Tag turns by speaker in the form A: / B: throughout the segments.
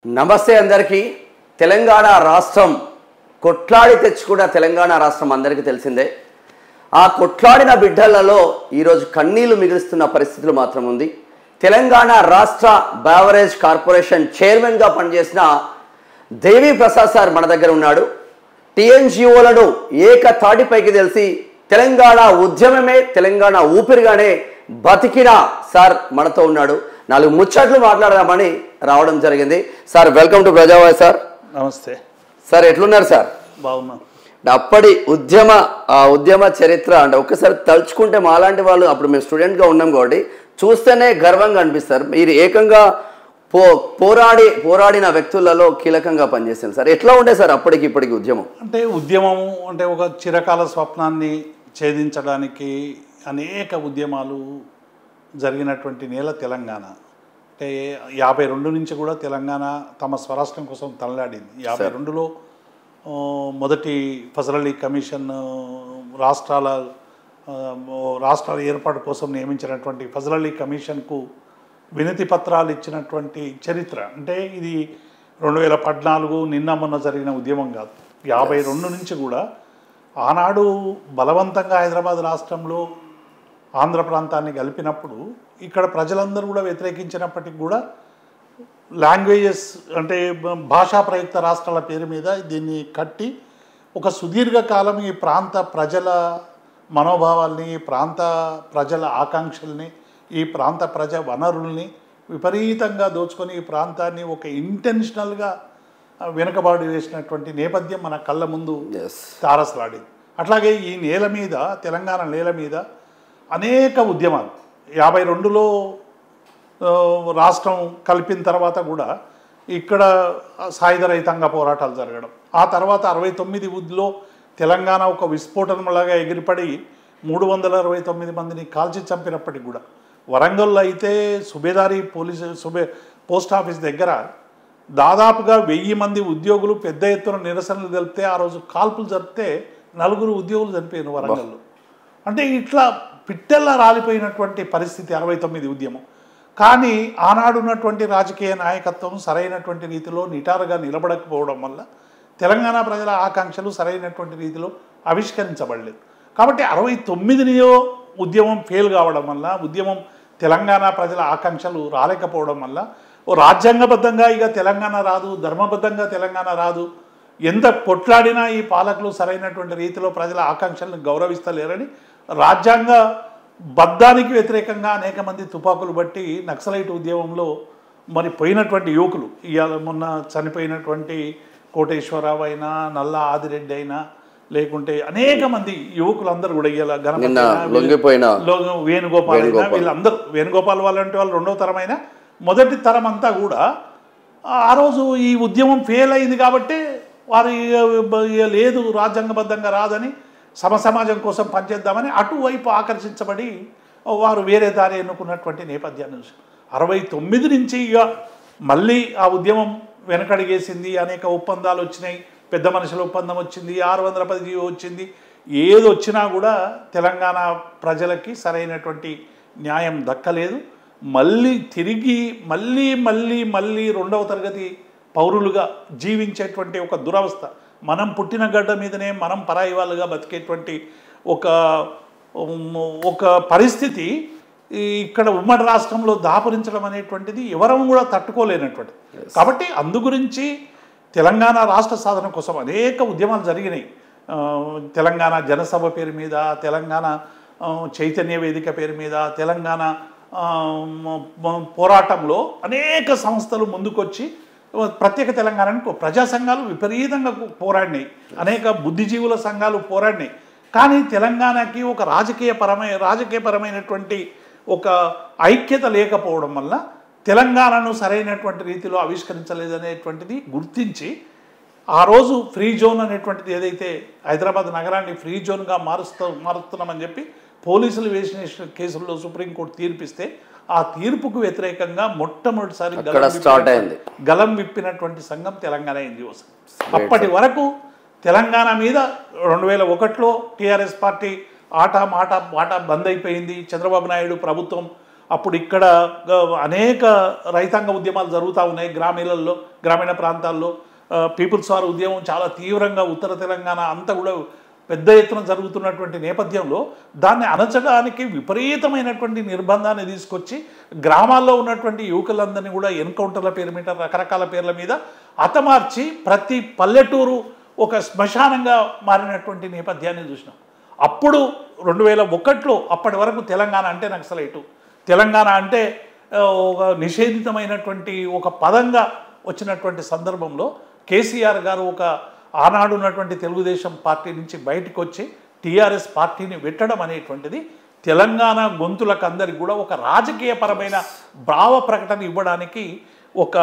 A: నమస్తే అందరికీ తెలంగాణ రాష్ట్రం కొట్లాడి తెచ్చుకున్న తెలంగాణ రాష్ట్రం అందరికీ తెలిసిందే. ఆ కొట్లాడిన బిడ్డలలో ఈరోజు కన్నీళ్లు మిగులుస్తున్న పరిస్థితులు మాత్రం ఉంది. తెలంగాణ రాష్ట్ర బెవరేజ్ కార్పొరేషన్ చైర్మన్గా పనిచేసిన దేవి ప్రసాద్ సార్ మన దగ్గర ఉన్నాడు. టీఎన్జిఓలను ఏకతాటిపైకి తెలిసి తెలంగాణ ఉద్యమమే తెలంగాణ ఊపిరిగానే బతికిన సార్ మనతో ఉన్నాడు. నాలుగు ముచ్చట్లు మాట్లాడదామని రావడం జరిగింది. Sir welcome to Praja Voice sir.
B: నమస్తే
A: సార్, ఎట్లున్నారు సార్?
B: బాగున్నాను.
A: అప్పటి ఉద్యమ చరిత్ర అంటే ఒక్కసారి తలుచుకుంటే మాలాంటి వాళ్ళు అప్పుడు మేము స్టూడెంట్గా ఉన్నాం కాబట్టి చూస్తేనే గర్వంగా అనిపిస్తారు. మీరు ఏకంగా పోరాడిన వ్యక్తులలో కీలకంగా పనిచేస్తారు సార్. ఎట్లా ఉండే సార్ అప్పటికి ఇప్పటికి ఉద్యమం?
B: ఉద్యమం అంటే ఒక చిరకాల స్వప్నాన్ని ఛేదించడానికి అనేక ఉద్యమాలు జరిగినటువంటి నేల తెలంగాణ. అంటే 52 నుంచి కూడా తెలంగాణ తమ స్వరాష్ట్రం కోసం తనలాడింది. 52లో మొదటి ఫజల్ అలీ కమిషన్ రాష్ట్రాల ఏర్పాటు కోసం నియమించినటువంటి ఫజల్ అలీ కమిషన్కు వినతి పత్రాలు ఇచ్చినటువంటి చరిత్ర. అంటే ఇది 2014 నిన్న మొన్న జరిగిన ఉద్యమం కాదు. 52 నుంచి కూడా ఆనాడు బలవంతంగా హైదరాబాద్ రాష్ట్రంలో ఆంధ్ర ప్రాంతాన్ని కలిపినప్పుడు ఇక్కడ ప్రజలందరూ కూడా వ్యతిరేకించినప్పటికీ కూడా లాంగ్వేజెస్ అంటే భాషా ప్రయుక్త రాష్ట్రాల పేరు మీద దీన్ని కట్టి ఒక సుదీర్ఘకాలం ఈ ప్రాంత ప్రజల మనోభావాల్ని, ఈ ప్రాంత ప్రజల ఆకాంక్షల్ని, ఈ ప్రాంత ప్రజ వనరుల్ని విపరీతంగా దోచుకొని ఈ ప్రాంతాన్ని ఒక ఇంటెన్షనల్గా వెనుకబాటు వేసినటువంటి నేపథ్యం మన కళ్ళ ముందు తారసలాడింది. అట్లాగే ఈ నేల మీద, తెలంగాణ నేల మీద అనేక ఉద్యమాలు 52లో రాష్ట్రం కలిపిన తర్వాత కూడా ఇక్కడ సాయుధ రహితంగా పోరాటాలు జరగడం, ఆ తర్వాత 69లో తెలంగాణ ఒక విస్ఫోటనంలాగా ఎగిరిపడి 369 మందిని కాల్చి చంపినప్పటికి కూడా వరంగల్లో అయితే సుబేదారి పోస్ట్ ఆఫీస్ దగ్గర దాదాపుగా 1000 మంది ఉద్యోగులు పెద్ద ఎత్తున నిరసనలు తెలిపితే ఆ రోజు కాల్పులు జరిపితే 4 ఉద్యోగులు చనిపోయారు వరంగల్లో. అంటే ఇట్లా పిట్టెల్లా రాలిపోయినటువంటి పరిస్థితి 69 ఉద్యమం. కానీ ఆనాడు ఉన్నటువంటి రాజకీయ నాయకత్వం సరైనటువంటి రీతిలో నిటారుగా నిలబడకపోవడం వల్ల తెలంగాణ ప్రజల ఆకాంక్షలు సరైనటువంటి రీతిలో ఆవిష్కరించబడలేదు. కాబట్టి 69లో ఉద్యమం ఫెయిల్ కావడం వల్ల, ఉద్యమం తెలంగాణ ప్రజల ఆకాంక్షలు రాలేకపోవడం వల్ల రాజ్యాంగబద్ధంగా ఇక తెలంగాణ రాదు, ధర్మబద్ధంగా తెలంగాణ రాదు, ఎంత కొట్లాడినా ఈ పాలకులు సరైనటువంటి రీతిలో ప్రజల ఆకాంక్షలను గౌరవిస్తలేరని రాజ్యాంగ బద్ధానికి వ్యతిరేకంగా అనేక మంది తుపాకులు బట్టి నక్సలైట్ ఉద్యమంలో మరి పోయినటువంటి యువకులు, ఇవాళ మొన్న చనిపోయినటువంటి కోటేశ్వరరావు అయినా, నల్లా ఆదిరెడ్డి అయినా, లేకుంటే అనేక మంది యువకులందరూ కూడా ఇవాళ వేణుగోపాల్ అయినా, వీళ్ళందరూ వేణుగోపాల్ వాళ్ళంటే వాళ్ళు 2వ తరమైన, మొదటి తరం అంతా కూడా ఆ రోజు ఈ ఉద్యమం ఫెయిల్ అయింది కాబట్టి వారు లేదు రాజ్యాంగబద్ధంగా రాదని సమాజం కోసం పనిచేద్దామని అటువైపు ఆకర్షించబడి వారు వేరే దారి ఎన్నుకున్నటువంటి నేపథ్యాన్ని 69 నుంచి ఇక మళ్ళీ ఆ ఉద్యమం వెనకడిగేసింది. అనేక ఒప్పందాలు వచ్చినాయి, పెద్ద మనుషుల ఒప్పందం వచ్చింది, 610 వచ్చింది. ఏది వచ్చినా కూడా తెలంగాణ ప్రజలకి సరైనటువంటి న్యాయం దక్కలేదు. మళ్ళీ తిరిగి మళ్ళీ 2వ తరగతి పౌరులుగా జీవించేటువంటి ఒక దురవస్థ, మనం పుట్టిన గడ్డ మీదనే మనం పరాయి వాళ్ళుగా బతికేటువంటి ఒక పరిస్థితి ఇక్కడ ఉమ్మడి రాష్ట్రంలో దాపురించడం అనేటువంటిది ఎవరం కూడా తట్టుకోలేనటువంటిది. కాబట్టి అందు గురించి తెలంగాణ రాష్ట్ర సాధన కోసం అనేక ఉద్యమాలు జరిగినాయి. తెలంగాణ జనసభ పేరు మీద, తెలంగాణ చైతన్య వేదిక పేరు మీద, తెలంగాణ పోరాటంలో అనేక సంస్థలు ముందుకొచ్చి ప్రత్యేక తెలంగాణకు ప్రజా సంఘాలు విపరీతంగా పోరాడినాయి, అనేక బుద్ధిజీవుల సంఘాలు పోరాడినాయి. కానీ తెలంగాణకి ఒక రాజకీయపరమైనటువంటి ఒక ఐక్యత లేకపోవడం వల్ల తెలంగాణను సరైనటువంటి రీతిలో ఆవిష్కరించలేదనేటువంటిది గుర్తించి ఆ రోజు ఫ్రీ జోన్ అనేటువంటిది ఏదైతే హైదరాబాద్ నగరాన్ని ఫ్రీ జోన్గా మారుస్తున్నామని చెప్పి పోలీసులు వేసిన కేసుల్లో సుప్రీంకోర్టు తీర్పిస్తే ఆ తీర్పుకు వ్యతిరేకంగా మొట్టమొదటిసారి గలం విప్పినటువంటి సంఘం తెలంగాణ ఎన్జిఓ. అప్పటి వరకు తెలంగాణ మీద 2001లో టీఆర్ఎస్ పార్టీ ఆట మాట బంద్ అయిపోయింది. చంద్రబాబు నాయుడు ప్రభుత్వం అప్పుడు ఇక్కడ అనేక రైతాంగ ఉద్యమాలు జరుగుతూ ఉన్నాయి గ్రామీణాల్లో, గ్రామీణ ప్రాంతాల్లో. పీపుల్స్ వార్ ఉద్యమం చాలా తీవ్రంగా ఉత్తర తెలంగాణ అంతా కూడా పెద్ద ఎత్తున జరుగుతున్నటువంటి నేపథ్యంలో దాన్ని అణచడానికి విపరీతమైనటువంటి నిర్బంధాన్ని తీసుకొచ్చి గ్రామాల్లో ఉన్నటువంటి యువకులందరినీ కూడా ఎన్కౌంటర్ల పేరు మీద, రకరకాల పేర్ల మీద హతమార్చి ప్రతి పల్లెటూరు ఒక శ్మశానంగా మారినటువంటి నేపథ్యాన్ని చూసినాం. అప్పుడు 2001లో అప్పటి వరకు తెలంగాణ అంటే నక్సలైటు, తెలంగాణ అంటే ఒక నిషేధితమైనటువంటి ఒక పదంగా వచ్చినటువంటి సందర్భంలో కేసీఆర్ గారు ఒక ఆనాడు ఉన్నటువంటి తెలుగుదేశం పార్టీ నుంచి బయటకు వచ్చి టీఆర్ఎస్ పార్టీని పెట్టడం అనేటువంటిది తెలంగాణ గొంతులకు అందరికి కూడా ఒక రాజకీయపరమైన భావ ప్రకటన ఇవ్వడానికి ఒక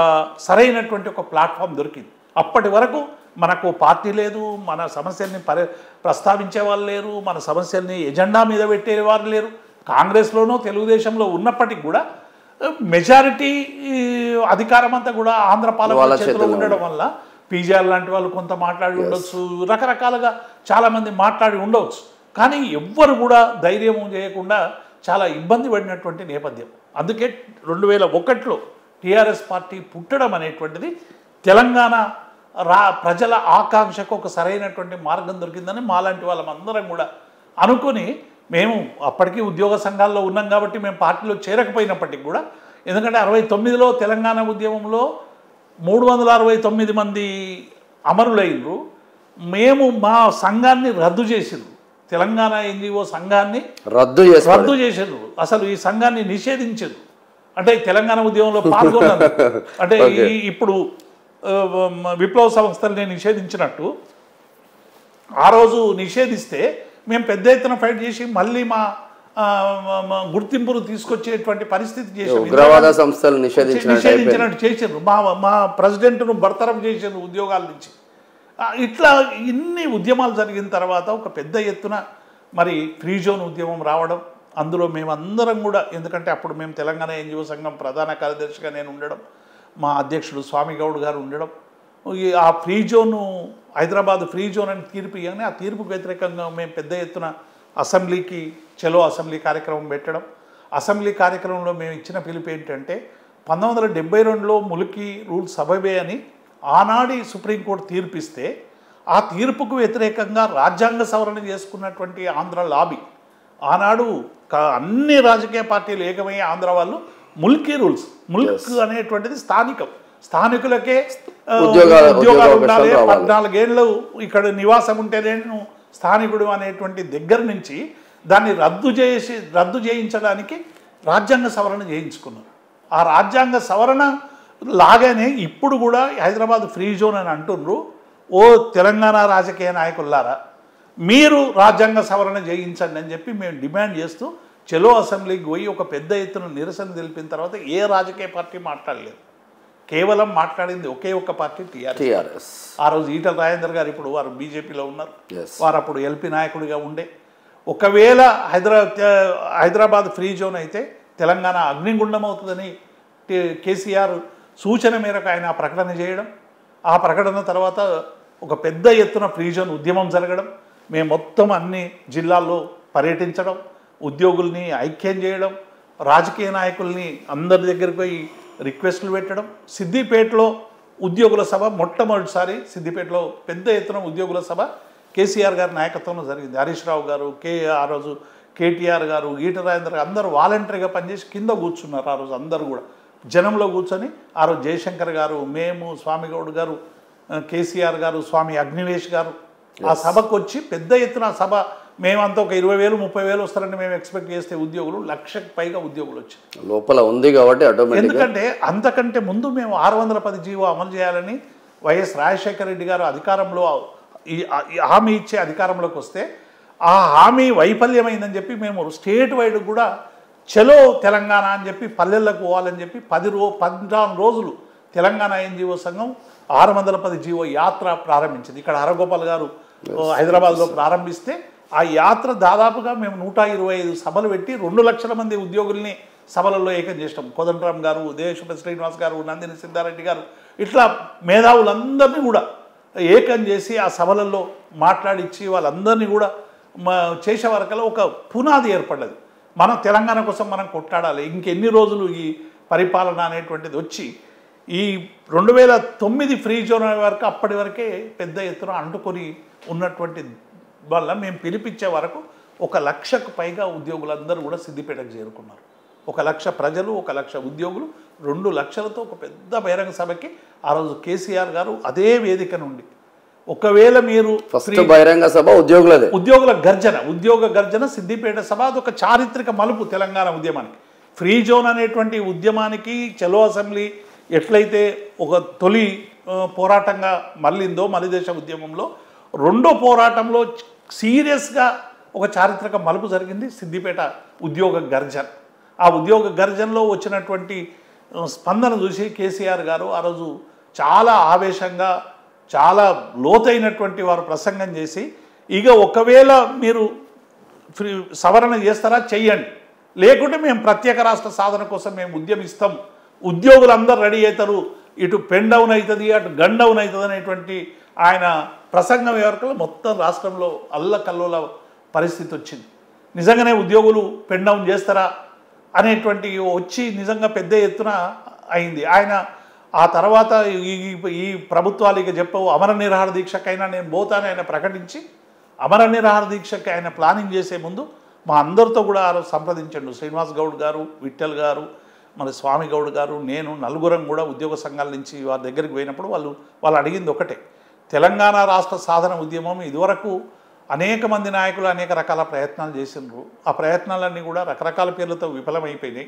B: సరైనటువంటి ఒక ప్లాట్ఫామ్ దొరికింది. అప్పటి వరకు మనకు పార్టీ లేదు, మన సమస్యల్ని ప్రస్తావించే వాళ్ళు లేరు, మన సమస్యల్ని ఎజెండా మీద పెట్టేవారు లేరు. కాంగ్రెస్లోనూ తెలుగుదేశంలో ఉన్నప్పటికీ కూడా మెజారిటీ అధికారం అంతా కూడా ఆంధ్ర పాలకుల చేతిలో ఉండడం వల్ల పీజీఆర్ లాంటి వాళ్ళు కొంత మాట్లాడి ఉండొచ్చు, రకరకాలుగా చాలామంది మాట్లాడి ఉండవచ్చు. కానీ ఎవ్వరు కూడా ధైర్యం చేయకుండా చాలా ఇబ్బంది పడినటువంటి నేపథ్యం. అందుకే 2001లో టీఆర్ఎస్ పార్టీ పుట్టడం అనేటువంటిది తెలంగాణ ప్రజల ఆకాంక్షకు ఒక సరైనటువంటి మార్గం దొరికిందని మాలాంటి వాళ్ళమందరం కూడా అనుకుని, మేము అప్పటికీ ఉద్యోగ సంఘాల్లో ఉన్నాం కాబట్టి మేము పార్టీలో చేరకపోయినప్పటికీ కూడా, ఎందుకంటే 69లో తెలంగాణ ఉద్యమంలో 369 మంది అమరులైనరు. మేము మా సంఘాన్ని రద్దు చేసిండ్రు, తెలంగాణ ఎన్జిఓ సంఘాన్ని రద్దు చేసిండ్రు, అసలు ఈ సంఘాన్ని నిషేధించారు. అంటే తెలంగాణ ఉద్యమంలో పాల్గొన్నారు. అంటే ఇప్పుడు విప్లవ సంస్థల్ని నిషేధించినట్టు ఆ రోజు నిషేధిస్తే మేము పెద్ద ఎత్తున ఫైట్ చేసి మళ్ళీ మా గుర్తింపును తీసుకొచ్చేటువంటి పరిస్థితి చేసారు, నిషేధించినట్టు చేసారు. మా ప్రెసిడెంట్ను బర్తరఫ్ చేసారు ఉద్యోగాల నుంచి. ఇట్లా ఇన్ని ఉద్యమాలు జరిగిన తర్వాత ఒక పెద్ద ఎత్తున మరి ఫ్రీ జోన్ ఉద్యమం రావడం, అందులో మేమందరం కూడా, ఎందుకంటే అప్పుడు మేము తెలంగాణ ఎన్జిఓ సంఘం ప్రధాన కార్యదర్శిగా నేను ఉండడం, మా అధ్యక్షుడు స్వామి గౌడ్ గారు ఉండడం, ఆ free zone Hyderabad free zone అని తీర్పు ఇవ్వగానే ఆ తీర్పుకు వ్యతిరేకంగా మేము పెద్ద ఎత్తున అసెంబ్లీకి చలో అసెంబ్లీ కార్యక్రమం పెట్టడం. అసెంబ్లీ కార్యక్రమంలో మేము ఇచ్చిన పిలుపు ఏంటంటే 1972లో ములికి రూల్ సబబే అని ఆనాడి సుప్రీంకోర్టు తీర్పిస్తే ఆ తీర్పుకు వ్యతిరేకంగా రాజ్యాంగ సవరణ చేసుకున్నటువంటి ఆంధ్ర లాబీ, ఆనాడు అన్ని రాజకీయ పార్టీలు ఏకమయ్యే ఆంధ్ర వాళ్ళు ముల్కీ రూల్స్, ముల్క్ అనేటువంటిది స్థానికులకే ఉద్యోగాలు ఉండాలి, 14 ఏళ్ళు ఇక్కడ నివాసం ఉంటేనే స్థానికుడు అనేటువంటి దగ్గర నుంచి దాన్ని రద్దు చేయించడానికి రాజ్యాంగ సవరణ చేయించుకున్నారు. ఆ రాజ్యాంగ సవరణ లాగానే ఇప్పుడు కూడా హైదరాబాద్ ఫ్రీ జోన్ అని అంటున్నారు. ఓ తెలంగాణ రాజకీయ నాయకులారా, మీరు రాజ్యాంగ సవరణ చేయించండి అని చెప్పి మేము డిమాండ్ చేస్తూ చలో అసెంబ్లీకి పోయి ఒక పెద్ద ఎత్తున నిరసన తెలిపిన తర్వాత ఏ రాజకీయ పార్టీ మాట్లాడలేదు, కేవలం మాట్లాడింది ఒకే ఒక్క పార్టీ టీఆర్ఎస్. ఆ రోజు ఈటల రాజేందర్ గారు, ఇప్పుడు వారు బీజేపీలో ఉన్నారు, వారు అప్పుడు ఎల్పీ నాయకుడిగా ఉండే. ఒకవేళ హైదరాబాద్ ఫ్రీ జోన్ అయితే తెలంగాణ అగ్నిగుండం అవుతుందని కేసీఆర్ సూచన మేరకు ఆయన ప్రకటన చేయడం, ఆ ప్రకటన తర్వాత ఒక పెద్ద ఎత్తున ఫ్రీ జోన్ ఉద్యమం జరగడం, మేము మొత్తం అన్ని జిల్లాల్లో పర్యటించడం, ఉద్యోగుల్ని ఐక్యం చేయడం, రాజకీయ నాయకుల్ని అందరి దగ్గరికి పోయి రిక్వెస్టులు పెట్టడం. సిద్దిపేటలో ఉద్యోగుల సభ మొట్టమొదటిసారి సిద్దిపేటలో పెద్ద ఎత్తున ఉద్యోగుల సభ కేసీఆర్ గారి నాయకత్వంలో జరిగింది. హరీష్ రావు గారు, ఆ రోజు కేటీఆర్ గారు, ఈటల రాజేందర్ గారు అందరూ వాలంటరీగా పనిచేసి కింద కూర్చున్నారు. ఆ రోజు అందరూ కూడా జనంలో కూర్చొని ఆ రోజు జయశంకర్ గారు, మేము, స్వామిగౌడ్ గారు, కేసీఆర్ గారు, స్వామి అగ్నివేష్ గారు ఆ సభకు వచ్చి పెద్ద ఎత్తున సభ, మేమంతా ఒక 20,000 30,000 వస్తారని మేము ఎక్స్పెక్ట్ చేస్తే ఉద్యోగులు 1,00,000కు పైగా ఉద్యోగులు వచ్చారు.
A: లోపల ఉంది కాబట్టి
B: ఎందుకంటే అంతకంటే ముందు మేము 610 జీవో అమలు చేయాలని వైఎస్ రాజశేఖర రెడ్డి గారు అధికారంలో హామీ ఇచ్చే అధికారంలోకి వస్తే ఆ హామీ వైఫల్యమైందని చెప్పి మేము స్టేట్ వైడ్ కూడా చలో తెలంగాణ అని చెప్పి పల్లెలకు పోవాలని చెప్పి 14 రోజులు తెలంగాణ ఎన్జిఓ సంఘం 610 జీవో యాత్ర ప్రారంభించింది. ఇక్కడ హరగోపాల్ గారు హైదరాబాద్లో ప్రారంభిస్తే ఆ యాత్ర దాదాపుగా మేము 125 సభలు పెట్టి 2 లక్షల మంది ఉద్యోగుల్ని సభలలో ఏకం చేసినాం. కోదండరామ్ గారు, దేశపతి శ్రీనివాస్ గారు, నందిని సిద్ధారెడ్డి గారు, ఇట్లా మేధావులందరినీ కూడా ఏకం చేసి ఆ సభలలో మాట్లాడించి వాళ్ళందరినీ కూడా చేసే వరకలో ఒక పునాది ఏర్పడ్డది. మనం తెలంగాణ కోసం మనం కొట్లాడాలి. ఇంకెన్ని రోజులు ఈ పరిపాలన అనేటువంటిది వచ్చి ఈ 2009 ఫ్రీ జోన్ వరకు అప్పటి వరకే పెద్ద ఎత్తున అంటుకొని ఉన్నటువంటి వల్ల మేము పిలిపించే వరకు 1 లక్షకు పైగా ఉద్యోగులందరూ కూడా సిద్దిపేటకు చేరుకున్నారు. 1 లక్ష ప్రజలు, 1 లక్ష ఉద్యోగులు, 2 లక్షలతో ఒక పెద్ద బహిరంగ సభకి ఆ రోజు కేసీఆర్ గారు అదే వేదిక నుండి, ఒకవేళ మీరు
A: ఫస్ట్ బహిరంగ సభ
B: ఉద్యోగ గర్జన సిద్దిపేట సభ, అదొక చారిత్రక మలుపు తెలంగాణ ఉద్యమానికి. ఫ్రీ జోన్ అనేటువంటి ఉద్యమానికి చలో అసెంబ్లీ ఎట్లయితే ఒక తొలి పోరాటంగా మళ్ళిందో మలిదేశ ఉద్యమంలో, రెండో పోరాటంలో సీరియస్గా ఒక చారిత్రక మలుపు జరిగింది సిద్దిపేట ఉద్యోగ గర్జన. ఆ ఉద్యోగ గర్జనలో వచ్చినటువంటి స్పందన చూసి కేసీఆర్ గారు ఆ రోజు చాలా ఆవేశంగా, చాలా లోతైనటువంటి వారు ప్రసంగం చేసి, ఇక ఒకవేళ మీరు సవరణ చేస్తారా చెయ్యండి, లేకుంటే మేము ప్రత్యేక రాష్ట్ర సాధన కోసం మేము ఉద్యమిస్తాం, ఉద్యోగులందరూ రెడీ అవుతారు, ఇటు పెన్ డౌన్ అవుతుంది అటు గన్ డౌన్ అవుతుంది అనేటువంటి ఆయన ప్రసంగం వరకు మొత్తం రాష్ట్రంలో అల్లకల్లోల పరిస్థితి వచ్చింది. నిజంగానే ఉద్యోగులు పెన్ డౌన్ చేస్తారా అనేటువంటి వచ్చి నిజంగా పెద్ద ఎత్తున అయింది. ఆయన ఆ తర్వాత ఈ ప్రభుత్వాలు ఇక చెప్పవు, అమర నిరాహార దీక్షకైనా నేను పోతానని ఆయన ప్రకటించి, అమర నిరాహార దీక్షకి ఆయన ప్లానింగ్ చేసే ముందు మా అందరితో కూడా సంప్రదించండు. శ్రీనివాస్ గౌడ్ గారు, విఠల్ గారు, మన స్వామి గౌడ్ గారు, నేను నలుగురం కూడా ఉద్యోగ సంఘాల నుంచి వారి దగ్గరికి పోయినప్పుడు వాళ్ళు అడిగింది ఒకటే, తెలంగాణ రాష్ట్ర సాధన ఉద్యమం ఇదివరకు అనేక మంది నాయకులు అనేక రకాల ప్రయత్నాలు చేసినారు. ఆ ప్రయత్నాలన్నీ కూడా రకరకాల పేర్లతో విఫలమైపోయినాయి.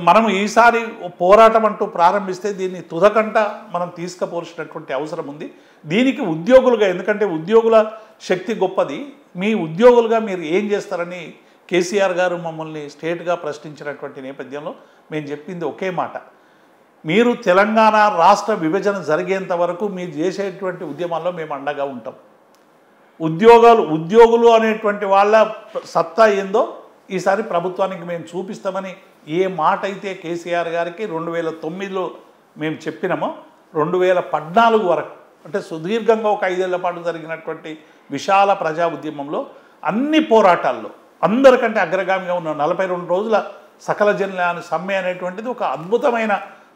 B: మనం ఈసారి పోరాటం అంటూ ప్రారంభిస్తే దీన్ని తుదకంట మనం తీసుకుపోల్సినటువంటి అవసరం ఉంది. దీనికి ఉద్యోగులుగా, ఎందుకంటే ఉద్యోగుల శక్తి గొప్పది, మీ ఉద్యోగులుగా మీరు ఏం చేస్తారని కేసీఆర్ గారు మమ్మల్ని స్టేట్గా ప్రశ్నించినటువంటి నేపథ్యంలో మేము చెప్పింది ఒకే మాట, మీరు తెలంగాణ రాష్ట్ర విభజన జరిగేంత వరకు మీరు చేసేటువంటి ఉద్యమాల్లో మేము అండగా ఉంటాం. ఉద్యోగులు అనేటువంటి వాళ్ళ సత్తా ఏందో ఈసారి ప్రభుత్వానికి మేము చూపిస్తామని ఏ మాట అయితే కేసీఆర్ గారికి 2009లో మేము చెప్పినామో 2014 వరకు, అంటే సుదీర్ఘంగా ఒక 5 ఏళ్ల పాటు జరిగినటువంటి విశాల ప్రజా ఉద్యమంలో అన్ని పోరాటాల్లో అందరికంటే అగ్రగామిగా ఉన్న 42 రోజుల సకల జనుల సమ్మె అనేటువంటిది ఒక అద్భుతమైన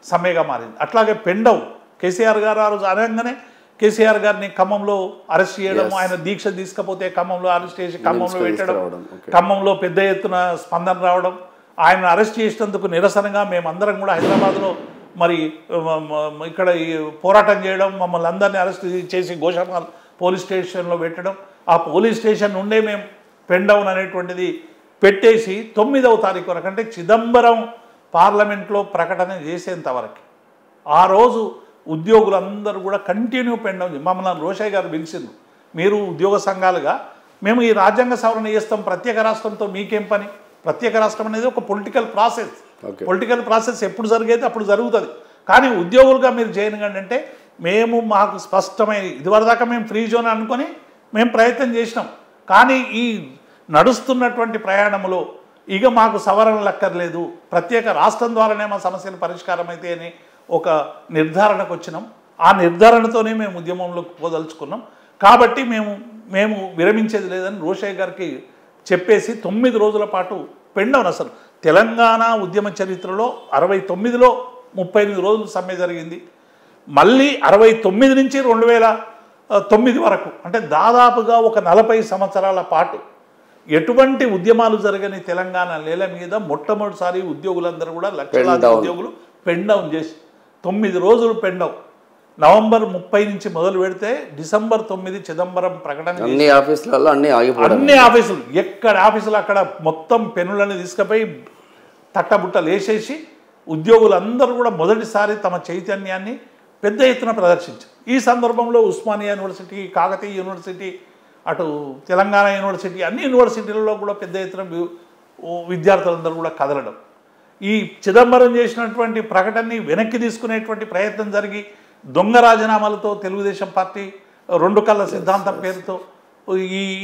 B: సమ్మెగా మారింది. అట్లాగే పెండవ్ కేసీఆర్ గారు ఆ రోజు అనగానే కేసీఆర్ గారిని ఖమ్మంలో అరెస్ట్ చేయడం, ఆయన దీక్ష తీసుకపోతే ఖమ్మంలో అరెస్ట్ చేసి ఖమ్మంలో పెట్టడం, ఖమ్మంలో పెద్ద ఎత్తున స్పందన రావడం, ఆయన అరెస్ట్ చేసినందుకు నిరసనగా మేమందరం కూడా హైదరాబాద్లో మరి ఇక్కడ పోరాటం చేయడం, మమ్మల్ని అందరినీ అరెస్ట్ చేసి గోషామాల్ పోలీస్ స్టేషన్లో పెట్టడం, ఆ పోలీస్ స్టేషన్ నుండే మేము పెన్ డౌన్ అనేటువంటిది పెట్టేసి 9వ తారీఖు వరకు, అంటే చిదంబరం పార్లమెంట్లో ప్రకటన చేసేంత వరకు ఆ రోజు ఉద్యోగులందరూ కూడా కంటిన్యూ పెన్ డౌన్. మమ్మల్ని రోషయ్య గారు పిలిచిండ్రు, మీరు ఉద్యోగ సంఘాలుగా మేము ఈ రాజ్యాంగ సవరణ చేస్తాం, ప్రత్యేక రాష్ట్రంతో మీకేం పని, ప్రత్యేక రాష్ట్రం అనేది ఒక పొలిటికల్ ప్రాసెస్ ఎప్పుడు జరిగేది అప్పుడు జరుగుతుంది, కానీ ఉద్యోగులుగా మీరు చేయనివ్వండి అంటే మాకు స్పష్టమైన, ఇదివరదాకా మేము ఫ్రీ జోన్ అనుకొని మేము ప్రయత్నం చేసినాం, కానీ ఈ నడుస్తున్నటువంటి ప్రయాణంలో ఇక మాకు సవరణలు అక్కర్లేదు, ప్రత్యేక రాష్ట్రం ద్వారానే మా సమస్యలు పరిష్కారం అయితే అని ఒక నిర్ధారణకు వచ్చినాం. ఆ నిర్ధారణతోనే మేము ఉద్యమంలోకి పోదలుచుకున్నాం. కాబట్టి మేము విరమించేది లేదని రోషయ్య గారికి చెప్పేసి 9 రోజుల పాటు పెన్ డౌన్. అసలు తెలంగాణ ఉద్యమ చరిత్రలో 69లో 38 రోజులు సమ్మె జరిగింది. మళ్ళీ 69 నుంచి 2009 వరకు, అంటే దాదాపుగా ఒక 40 సంవత్సరాల పాటు ఎటువంటి ఉద్యమాలు జరగని తెలంగాణ నేల మీద మొట్టమొదటిసారి ఉద్యోగులందరూ కూడా లక్షలాది ఉద్యోగులు పెన్ డౌన్ చేసి 9 రోజులు పెన్ డౌన్. నవంబర్ 30 నుంచి మొదలు పెడితే డిసెంబర్ 9 చిదంబరం ప్రకటన,
A: అన్ని ఆఫీసులు
B: ఎక్కడ ఆఫీసులు అక్కడ మొత్తం పెన్నులను తీసుకుపోయి తట్టబుట్టలు వేసేసి ఉద్యోగులందరూ కూడా మొదటిసారి తమ చైతన్యాన్ని పెద్ద ఎత్తున ప్రదర్శించారు. ఈ సందర్భంలో ఉస్మానియా యూనివర్సిటీ, కాకతీయ యూనివర్సిటీ, అటు తెలంగాణ యూనివర్సిటీ, అన్ని యూనివర్సిటీలలో కూడా పెద్ద ఎత్తున విద్యార్థులందరూ కూడా కదలడం, ఈ చిదంబరం చేసినటువంటి ప్రకటనని వెనక్కి తీసుకునేటువంటి ప్రయత్నం జరిగి దొంగ రాజీనామాలతో తెలుగుదేశం పార్టీ 2 కళ్ళ సిద్ధాంతం పేరుతో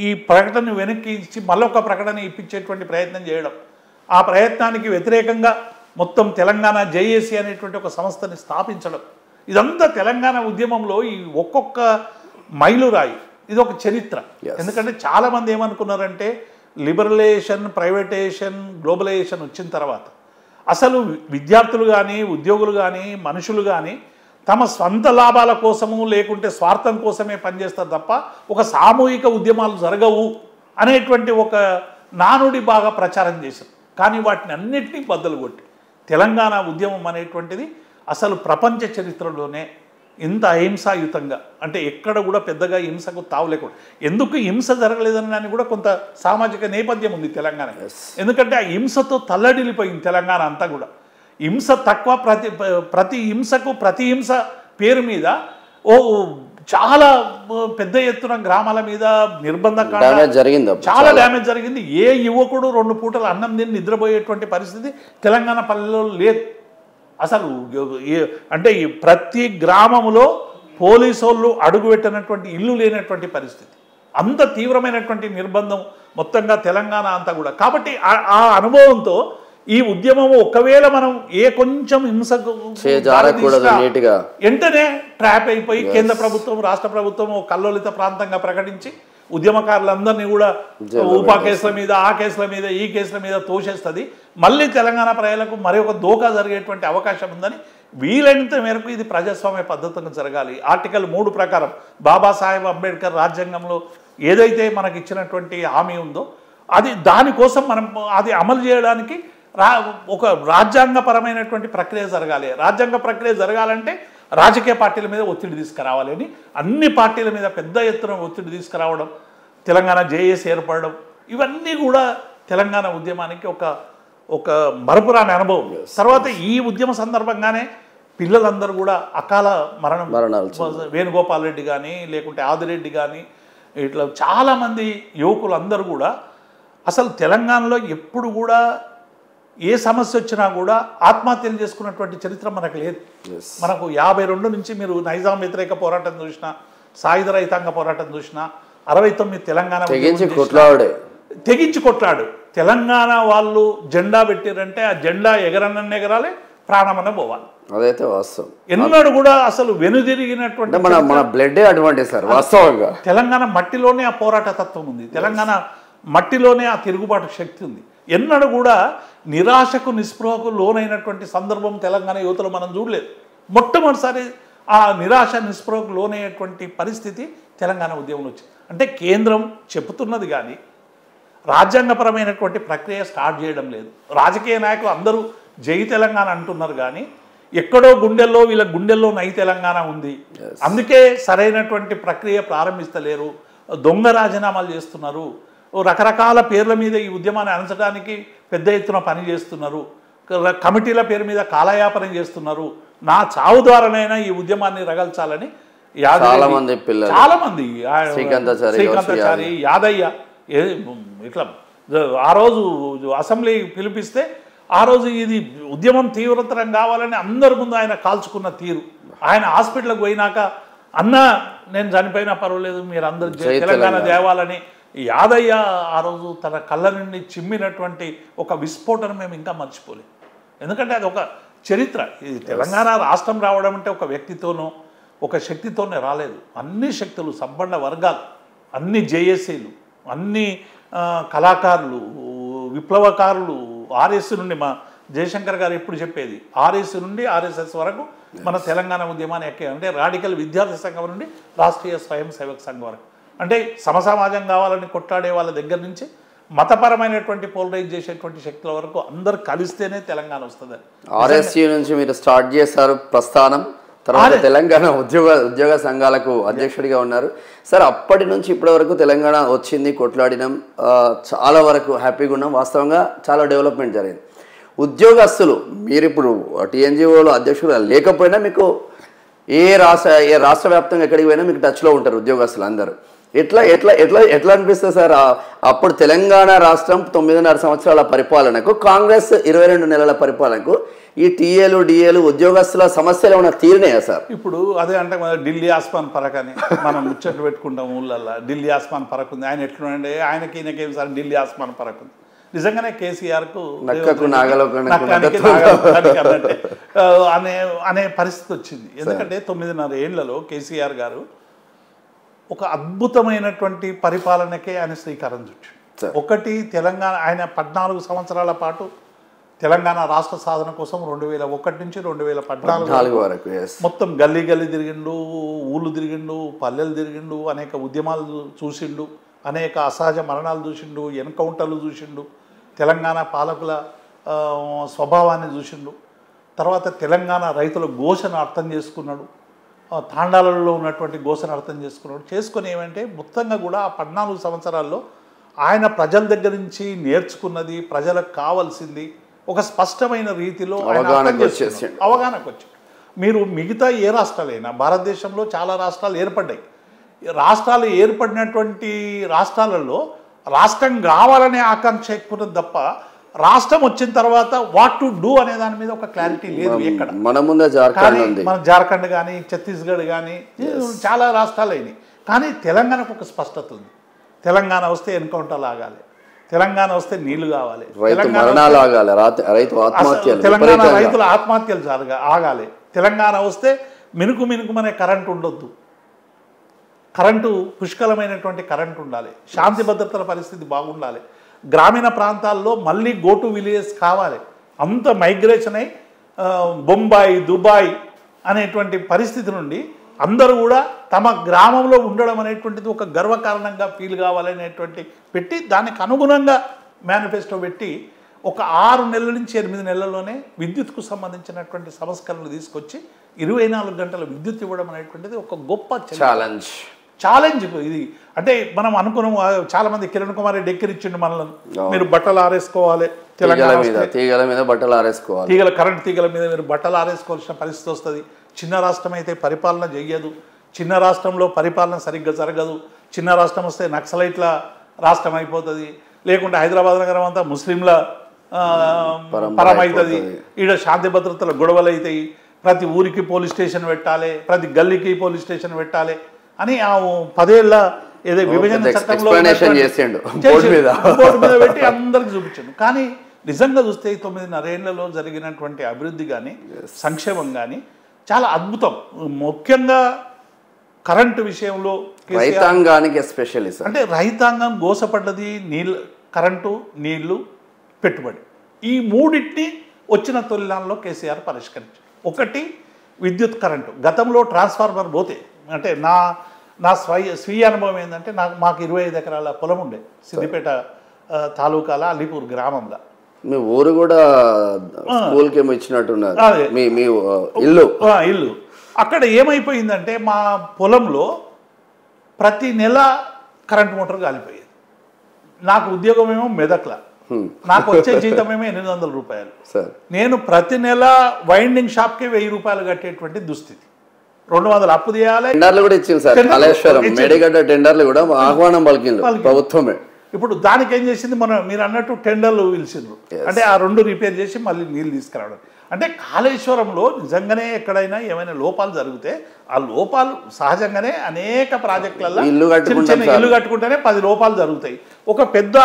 B: ఈ ప్రకటనను వెనక్కి ఇచ్చి మళ్ళొక ప్రకటన ఇప్పించేటువంటి ప్రయత్నం చేయడం, ఆ ప్రయత్నానికి వ్యతిరేకంగా మొత్తం తెలంగాణ జేఏసీ అనేటువంటి ఒక సంస్థని స్థాపించడం, ఇదంతా తెలంగాణ ఉద్యమంలో ఈ ఒక్కొక్క మైలురాయి, ఇది ఒక చరిత్ర. ఎందుకంటే చాలామంది ఏమనుకున్నారంటే లిబరలైజేషన్, ప్రైవేటైజేషన్, గ్లోబలైజేషన్ వచ్చిన తర్వాత అసలు విద్యార్థులు కానీ, ఉద్యోగులు కానీ, మనుషులు కానీ తమ స్వంత లాభాల కోసము లేకుంటే స్వార్థం కోసమే పనిచేస్తారు తప్ప ఒక సామూహిక ఉద్యమాలు జరగవు అనేటువంటి ఒక నానుడి బాగా ప్రచారం చేశారు. కానీ వాటిని అన్నిటినీ బద్దలు కొట్టి తెలంగాణ ఉద్యమం అనేటువంటిది అసలు ప్రపంచ చరిత్రలోనే ఇంత అహింసాయుతంగా, అంటే ఎక్కడ కూడా పెద్దగా హింసకు తావు లేకుండా. ఎందుకు హింస జరగలేదని కూడా కొంత సామాజిక నేపథ్యం ఉంది తెలంగాణ. ఎందుకంటే ఆ హింసతో తల్లడిల్లిపోయింది తెలంగాణ అంతా కూడా. హింస తక్కువ, ప్రతి హింస పేరు మీద చాలా పెద్ద ఎత్తున గ్రామాల మీద చాలా డ్యామేజ్ జరిగింది. ఏ యువకుడు 2 పూటలు అన్నం తిని నిద్రపోయేటువంటి పరిస్థితి తెలంగాణ పల్లెల్లో లేదు అసలు. అంటే ప్రతి గ్రామంలో పోలీసు వాళ్ళు అడుగుపెట్టినటువంటి ఇల్లు లేనటువంటి పరిస్థితి, అంత తీవ్రమైనటువంటి నిర్బంధం మొత్తంగా తెలంగాణ అంతా కూడా. కాబట్టి ఆ అనుభవంతో ఈ ఉద్యమం ఒకవేళ మనం కొంచెం హింసకు వెంటనే ట్రాప్ అయిపోయి కేంద్ర ప్రభుత్వం, రాష్ట్ర ప్రభుత్వం కల్లోలిత ప్రాంతంగా ప్రకటించి ఉద్యమకారులందరినీ కూడా ఉపా కేసుల మీద, ఆ కేసుల మీద, ఈ కేసుల మీద తోసేస్తుంది. మళ్ళీ తెలంగాణ ప్రజలకు మరొక దోకా జరిగేటువంటి అవకాశం ఉందని వీలైనంత మేరకు ఇది ప్రజాస్వామ్య పద్ధతిగా జరగాలి. ఆర్టికల్ 3 ప్రకారం బాబాసాహెబ్ అంబేద్కర్ రాజ్యాంగంలో ఏదైతే మనకి ఇచ్చినటువంటి హామీ ఉందో దానికోసం మనం అది అమలు చేయడానికి ఒక రాజ్యాంగపరమైనటువంటి ప్రక్రియ జరగాలి. రాజ్యాంగ ప్రక్రియ జరగాలంటే రాజకీయ పార్టీల మీద ఒత్తిడి తీసుకురావాలి అని అన్ని పార్టీల మీద పెద్ద ఎత్తున ఒత్తిడి తీసుకురావడం, తెలంగాణ జేఏసీ ఏర్పడడం, ఇవన్నీ కూడా తెలంగాణ ఉద్యమానికి ఒక మరపురాని అనుభవం. తర్వాత ఈ ఉద్యమ సందర్భంగానే పిల్లలందరూ కూడా అకాల మరణాలు, వేణుగోపాల్ రెడ్డి కానీ లేకుంటే ఆదిరెడ్డి కానీ ఇట్లా చాలామంది యువకులు అందరూ కూడా అసలు తెలంగాణలో ఎప్పుడు కూడా ఏ సమస్య వచ్చినా కూడా ఆత్మహత్యలు చేసుకున్నటువంటి చరిత్ర మనకు లేదు. మనకు 52 నుంచి మీరు నైజాం వ్యతిరేక పోరాటం చూసినా, సాయుధ రైతాంగ పోరాటం చూసినా, 69 తెలంగాణ తెగించి కొట్లాడు. తెలంగాణ వాళ్ళు జెండా పెట్టారంటే ఆ జెండా ఎగరన్న ఎగరాలి, ప్రాణమన్న పోవాలి.
A: అదైతే వాస్తవం.
B: ఎన్నడూ కూడా అసలు వెనుదిరిగినటువంటి
A: మన బ్లడ్ అటువంటి సార్ వాస్తవంగా
B: తెలంగాణ మట్టిలోనే ఆ పోరాట తత్వం ఉంది, తెలంగాణ మట్టిలోనే ఆ తిరుగుబాటు శక్తి ఉంది. ఎన్నడూ కూడా నిరాశకు నిస్పృహకు లోనైనటువంటి సందర్భం తెలంగాణ యువతలో మనం చూడలేదు. మొట్టమొదటిసారి ఆ నిరాశ నిస్పృహకు లోనైనటువంటి పరిస్థితి తెలంగాణ ఉద్యమంలో వచ్చింది. అంటే కేంద్రం చెబుతున్నది కానీ రాజ్యాంగపరమైనటువంటి ప్రక్రియ స్టార్ట్ చేయడం లేదు. రాజకీయ నాయకులు అందరూ జై తెలంగాణ అంటున్నారు కానీ ఎక్కడో వీళ్ళ గుండెల్లో నై తెలంగాణ ఉంది. అందుకే సరైనటువంటి ప్రక్రియ ప్రారంభిస్తలేరు, దొంగ రాజీనామాలు చేస్తున్నారు, రకరకాల పేర్ల మీద ఈ ఉద్యమాన్ని అణచడానికి పెద్ద ఎత్తున పని చేస్తున్నారు, కమిటీల పేరు మీద కాలయాపనం చేస్తున్నారు. నా చావు ద్వారానైనా ఈ ఉద్యమాన్ని రగల్చాలని చాలామంది శ్రీకాంతాచారి, యాదయ్య ఇట్లా ఆ రోజు అసెంబ్లీ పిలిపిస్తే ఆ రోజు ఇది ఉద్యమం తీవ్రతరం కావాలని అందరి ముందు ఆయన కాల్చుకున్న తీరు, ఆయన హాస్పిటల్కి పోయినాక అన్న నేను చనిపోయినా పర్వాలేదు మీరు అందరు తెలంగాణ తేవాలని యాదయ్య ఆ రోజు తన కళ్ళ నుండి చిమ్మినటువంటి ఒక విస్ఫోటనం మేము ఇంకా మర్చిపోలేము. ఎందుకంటే అది ఒక చరిత్ర. ఇది తెలంగాణ రాష్ట్రం రావడం అంటే ఒక వ్యక్తితోనో ఒక శక్తితోనే రాలేదు. అన్ని శక్తులు, సంపన్న వర్గాలు, అన్ని జేఏసీలు, అన్ని కళాకారులు, విప్లవకారులు, ఆర్ఎస్ నుండి మా జయశంకర్ గారు ఎప్పుడు చెప్పేది ఆర్ఎస్ నుండి ఆర్ఎస్ఎస్ వరకు మన తెలంగాణ ఉద్యమాన్ని అంటే రాడికల్ విద్యార్థి సంఘం నుండి రాష్ట్రీయ స్వయం సేవక సంఘం వరకు, అంటే సమసమాజం కావాలని కొట్లాడే వాళ్ళ దగ్గర నుంచి మతపరమైనటువంటి పోలరైజ్ చేసేటువంటి శక్తుల వరకు అందరు కలిస్తేనే తెలంగాణ వస్తుంది.
A: ఆర్ఎస్యూ నుంచి మీరు స్టార్ట్ చేశారు ప్రస్థానం, తర్వాత తెలంగాణ ఉద్యోగ సంఘాలకు అధ్యక్షుడిగా ఉన్నారు సార్. అప్పటి నుంచి ఇప్పటి వరకు తెలంగాణ వచ్చింది, కొట్లాడినాం, చాలా వరకు హ్యాపీగా ఉన్నాం. వాస్తవంగా చాలా డెవలప్మెంట్ జరిగింది. ఉద్యోగస్తులు మీరు ఇప్పుడు టీఎన్జిఓలో అధ్యక్షుడు లేకపోయినా మీకు ఏ రాష్ట్ర వ్యాప్తంగా ఎక్కడికి పోయినా మీకు టచ్లో ఉంటారు ఉద్యోగస్తులు అందరూ. ఎట్లా ఎట్లా ఎట్లా ఎట్లా అనిపిస్తుంది సార్? అప్పుడు తెలంగాణ రాష్ట్రం 9.5 సంవత్సరాల పరిపాలనకు, కాంగ్రెస్ 22 నెలల పరిపాలనకు ఈ టీఏలు డిఏలు ఉద్యోగస్తుల సమస్యలు ఏమైనా తీరినాయా సార్?
B: ఇప్పుడు అదే అంటే ఢిల్లీ ఆస్మాన్ ఫరక్ అని మనం ముచ్చట్లు పెట్టుకుంటాం ఊళ్ళల్లో. ఢిల్లీ ఆస్మాన్ ఫరక్ ఉంది, ఆయన ఎట్లుండే ఆయనకి ఈయనకేం సార్ ఢిల్లీ ఆస్మాన్ ఫరక్ ఉంది. నిజంగానే కేసీఆర్కు అనే పరిస్థితి వచ్చింది. ఎందుకంటే 9.5 ఏళ్లలో కేసీఆర్ గారు ఒక అద్భుతమైనటువంటి పరిపాలనకే ఆయన శ్రీకారం చుట్టాడు. ఒకటి తెలంగాణ ఆయన 14 సంవత్సరాల పాటు తెలంగాణ రాష్ట్ర సాధన కోసం 2001 నుంచి 2014
A: వరకు
B: మొత్తం గల్లీ గల్లీ తిరిగిండు, ఊళ్ళు తిరిగిండు, పల్లెలు తిరిగిండు, అనేక ఉద్యమాలు చూసిండు, అనేక అసహజ మరణాలు చూసిండు, ఎన్కౌంటర్లు చూసిండు, తెలంగాణ పాలకుల స్వభావాన్ని చూసిండు. తర్వాత తెలంగాణ రైతుల ఘోషను అర్థం చేసుకున్నాడు, తాండాలలో ఉన్నటువంటి ఘోషను అర్థం చేసుకుని ఏమంటే మొత్తంగా కూడా ఆ 14 సంవత్సరాల్లో ఆయన ప్రజల దగ్గర నుంచి నేర్చుకున్నది, ప్రజలకు కావాల్సింది ఒక స్పష్టమైన రీతిలో అవగాహనకు వచ్చి. మీరు మిగతా ఏ రాష్ట్రాలైనా భారతదేశంలో చాలా రాష్ట్రాలు ఏర్పడ్డాయి. రాష్ట్రాలు ఏర్పడినటువంటి రాష్ట్రాలలో రాష్ట్రం కావాలనే ఆకాంక్ష ఎక్కువ తప్ప రాష్ట్రం వచ్చిన తర్వాత వాట్ టు డూ అనే దాని మీద ఒక క్లారిటీ లేదు ఎక్కడ. మన జార్ఖండ్ కానీ ఛత్తీస్గఢ్ కానీ చాలా రాష్ట్రాలు అయినాయి, కానీ తెలంగాణకు ఒక స్పష్టత ఉంది. తెలంగాణ వస్తే ఎన్కౌంటర్లు ఆగాలి, తెలంగాణ వస్తే నీళ్లు కావాలి, తెలంగాణ రైతుల ఆత్మహత్యలు ఆగాలి, తెలంగాణ వస్తే మినుకుమనే కరెంటు ఉండొద్దు, కరెంటు పుష్కలమైనటువంటి కరెంటు ఉండాలి, శాంతి భద్రతల పరిస్థితి బాగుండాలి, గ్రామీణ ప్రాంతాల్లో మళ్ళీ గో టు విలేజెస్ కావాలి. అంత మైగ్రేషన్ అయి బొంబాయి దుబాయ్ అనేటువంటి పరిస్థితి నుండి అందరూ కూడా తమ గ్రామంలో ఉండడం అనేటువంటిది ఒక గర్వకారణంగా ఫీల్ కావాలనేటువంటి పెట్టి దానికి అనుగుణంగా మేనిఫెస్టో పెట్టి ఒక 6 నెలల నుంచి 8 నెలల్లోనే విద్యుత్కు సంబంధించినటువంటి సంస్కరణలు తీసుకొచ్చి 24 గంటల విద్యుత్ ఇవ్వడం అనేటువంటిది ఒక గొప్ప ఛాలెంజ్ ఇది. అంటే మనం అనుకున్నాం, చాలా మంది కిరణ్ కుమార్ రెడ్డి ఎక్కిరిచ్చిండు మనల్ని, మీరు బట్టలు ఆరేసుకోవాలి,
A: తీగల మీద బట్టలు ఆరేసుకోవాలి,
B: కరెంట్ తీగల మీద మీరు బట్టలు ఆరేసుకోవాల్సిన పరిస్థితి వస్తుంది. చిన్న రాష్ట్రం అయితే పరిపాలన చెయ్యదు, చిన్న రాష్ట్రంలో పరిపాలన సరిగ్గా జరగదు, చిన్న రాష్ట్రం వస్తే నక్సలైట్ల రాష్ట్రం అయిపోతుంది, లేకుంటే హైదరాబాద్ నగరం అంతా ముస్లింల పరమవుతుంది, ఈడ శాంతి భద్రతల గొడవలు అవుతాయి, ప్రతి ఊరికి పోలీస్ స్టేషన్ పెట్టాలి, ప్రతి గల్లీకి పోలీస్ స్టేషన్ పెట్టాలి అని ఆ 10 ఏళ్ళ ఏదో విభజన చట్టంలో బోర్డు మీద పెట్టి అందరికి చూపించాడు. కానీ నిజంగా చూస్తే 9.5 ఏళ్లలో జరిగినటువంటి అభివృద్ధి కానీ సంక్షేమం కానీ చాలా అద్భుతం. ముఖ్యంగా కరెంటు విషయంలో
A: రైతాంగానికి ఎస్పెషల్లీ
B: అంటే రైతాంగం గోసపడ్డది కరెంటు, నీళ్లు, పెట్టుబడి. ఈ మూడింటిని వచ్చిన తొలినాల్లో కేసీఆర్ పరిష్కరించారు. ఒకటి విద్యుత్, కరెంటు. గతంలో ట్రాన్స్ఫార్మర్ పోతే అంటే నా స్వీయ అనుభవం ఏంటంటే మాకు 25 ఎకరాల పొలం ఉండే సిద్దిపేట తాలూకాల అలీపూర్ గ్రామంలో.
A: మీ ఊరు కూడా స్కూల్కి ఏమో ఇచ్చినట్టున్నారు, మీ ఇల్లు
B: అక్కడ ఏమైపోయిందంటే మా పొలంలో ప్రతి నెల కరెంట్ మోటార్ కాలిపోయేది. నాకు ఉద్యోగం ఏమో మెదక్లా, నాకు వచ్చే జీతం ఏమో 800 రూపాయలు. నేను ప్రతి నెల వైండింగ్ షాప్కి 1000 రూపాయలు కట్టేటువంటి దుస్థితి. 200 అప్పు తీయాలి.
A: టెండర్లు కూడా ఇచ్చింది సార్, కాళేశ్వరం మేడిగడ్డ టెండర్లు కూడా ఆహ్వానం పలికింది ప్రభుత్వమే.
B: ఇప్పుడు దానికి ఏం చేసింది, మీరు అన్నట్టు టెండర్లు పిలిచిండ్రు, అంటే ఆ 2 రిపేర్ చేసి మళ్ళీ నీళ్ళు తీసుకురావడం. అంటే కాళేశ్వరంలో నిజంగానే ఎక్కడైనా ఏమైనా లోపాలు జరిగితే ఆ లోపాలు సహజంగానే అనేక ప్రాజెక్టులలో ఇల్లు కట్టుకుంటేనే 10 లోపాలు జరుగుతాయి. ఒక పెద్ద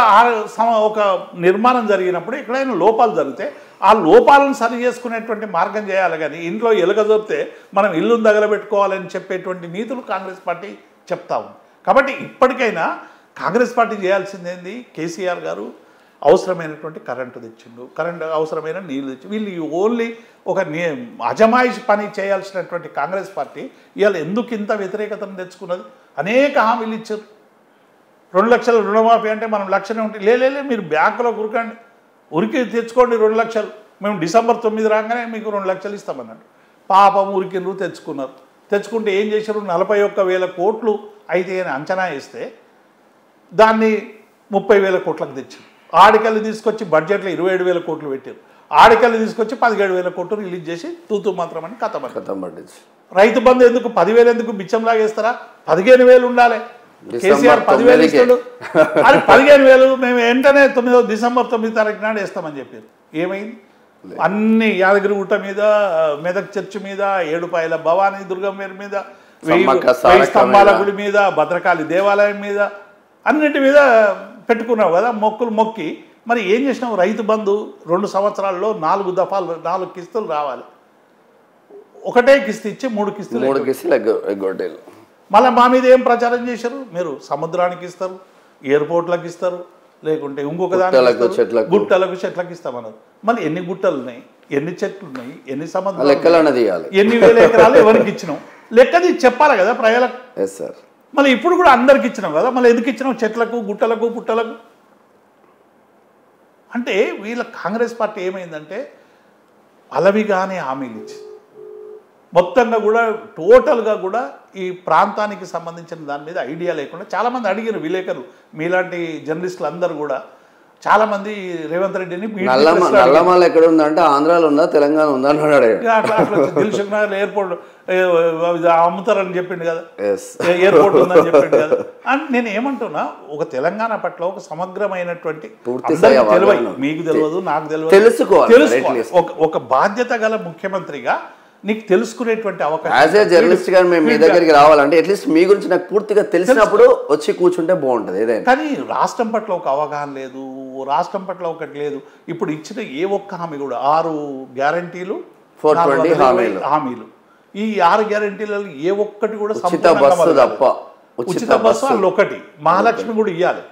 B: ఒక నిర్మాణం జరిగినప్పుడు ఎక్కడైనా లోపాలు జరిగితే ఆ లోపాలను సరి చేసుకునేటువంటి మార్గం చేయాలి. కానీ ఇంట్లో ఎలుక దొరికితే మనం ఇల్లును తగలబెట్టుకోవాలని చెప్పేటువంటి నీతులు కాంగ్రెస్ పార్టీ చెప్తా ఉంది. కాబట్టి ఇప్పటికైనా కాంగ్రెస్ పార్టీ చేయాల్సిందేంది, కేసీఆర్ గారు అవసరమైనటువంటి కరెంటు తెచ్చిండు, అవసరమైన నీళ్ళు తెచ్చి వీళ్ళు ఓన్లీ ఒక అజమాయిషి పని చేయాల్సినటువంటి కాంగ్రెస్ పార్టీ ఇవాళ ఎందుకు ఇంత వ్యతిరేకతను తెచ్చుకున్నది? అనేక హామీలు ఇచ్చారు. 2 లక్షల రుణమాఫీ అంటే మనం లక్షనే ఉంటే లే మీరు బ్యాంకులో ఉరికి తెచ్చుకోండి 2 లక్షలు, మేము డిసెంబర్ 9 రాగానే మీకు 2 లక్షలు ఇస్తామన్నాడు. పాపం ఉరికిండ్రు, తెచ్చుకున్నారు. తెచ్చుకుంటే ఏం చేశారు, 41,000 కోట్లు అయితే అని అంచనా వేస్తే దాన్ని 30,000 కోట్లకు తెచ్చారు. ఆడికల్ని తీసుకొచ్చి బడ్జెట్లో 27,000 కోట్లు పెట్టారు. ఆడికల్ని తీసుకొచ్చి 17,000 కోట్లు రిలీజ్ చేసి తూతూ మాత్రం అని కథ పట్టించి రైతు బంధు ఎందుకు 10,000 ఎందుకు బిచ్చంలాగా వేస్తారా? 15,000 ఉండాలి. కేసీఆర్ 10,000 ఇస్తాడు, అది 15,000 మేము వెంటనే డిసెంబర్ 9 తారీఖు నాడు వేస్తామని చెప్పారు. ఏమైంది? అన్ని యాదగిరి గుట్ట మీద, మెదక్ చర్చి మీద, ఏడుపాయల భవానీ దుర్గమ్మ మీద, 1000 స్తంభాల గుడి మీద, భద్రకాళి దేవాలయం మీద, అన్నిటి మీద పెట్టుకున్నావు కదా మొక్కులు మొక్కి. మరి ఏం చేసినావు? రైతు బంధు 2 సంవత్సరాల్లో 4 దఫాలు 4 కిస్తులు రావాలి. ఒకటే కిస్తు ఇచ్చి 3 కిస్తులు మళ్ళీ మా మీద ఏం ప్రచారం చేశారు? మీరు సముద్రానికి ఇస్తారు, ఎయిర్పోర్ట్లకు ఇస్తారు, లేకుంటే ఇంకొక
A: గుట్టలకు,
B: దానికి
A: చెట్లకు.
B: గుట్టలకు చెట్లకు ఇస్తామన్నారు. మళ్ళీ ఎన్ని గుట్టలు ఉన్నాయి, ఎన్ని చెట్లు ఉన్నాయి, ఎన్ని సముద్రాలు,
A: లెక్కలన్న తీయాలి,
B: ఎన్ని వేల ఎకరాలు ఎవరికి ఇచ్చినాం లెక్కది చెప్పాలి కదా ప్రజలకు.
A: Yes sir.
B: మళ్ళీ ఇప్పుడు కూడా అందరికి ఇచ్చినాం కదా, మళ్ళీ ఎందుకు ఇచ్చినాం చెట్లకు, గుట్టలకు, పుట్టలకు? అంటే వీళ్ళ కాంగ్రెస్ పార్టీ ఏమైందంటే అలవిగానే హామీలు ఇచ్చింది. మొత్తంగా కూడా టోటల్గా కూడా ఈ ప్రాంతానికి సంబంధించిన దాని మీద ఐడియా లేకుండా చాలామంది అడిగారు విలేకరులు, మీలాంటి జర్నలిస్టులు అందరూ కూడా చాలామంది రేవంత్ రెడ్డిని
A: నల్లమల ఎక్కడ ఉందంటే ఆంధ్రాలో ఉందా తెలంగాణ ఉందా అని అడిగారు.
B: దిల్సుఖ్ నగర్ ఎయిర్పోర్ట్ అమ్ముతారని చెప్పిండు కదా, ఎయిర్పోర్ట్ ఉందని చెప్పిండు కదా. అంటే నేను ఏమంటున్నా, ఒక తెలంగాణ పట్ల ఒక సమగ్రమైనటువంటి తెలియదు, మీకు తెలియదు, నాకు తెలియదు, తెలుసుకోవాలి. ఒక బాధ్యత గల ముఖ్యమంత్రిగా నీకు తెలుసుకునేటువంటి అవకాశం.
A: యాజ్ ఏ జర్నలిస్ట్ గా మేము మీ దగ్గరికి రావాలంటే అట్లీస్ట్ మీ గురించి నాకు పూర్తిగా తెలిసినప్పుడు వచ్చి కూర్చుంటే బాగుంటుంది ఏదైనా.
B: కానీ రాష్ట్రం పట్ల ఒక అవగాహన లేదు, రాష్ట్రం పట్ల ఒకటి లేదు. ఇప్పుడు ఇచ్చిన ఏ ఒక్క హామీ కూడా 6 గ్యారంటీలు,
A: 420
B: హామీలు, ఈ 6 గ్యారంటీలలో ఏ ఒక్కటి కూడా
A: ఉచిత బస్సు తప్ప,
B: ఉచిత బస్సు వాళ్ళు ఒకటి, మహాలక్ష్మి కూడా ఇవ్వాలి.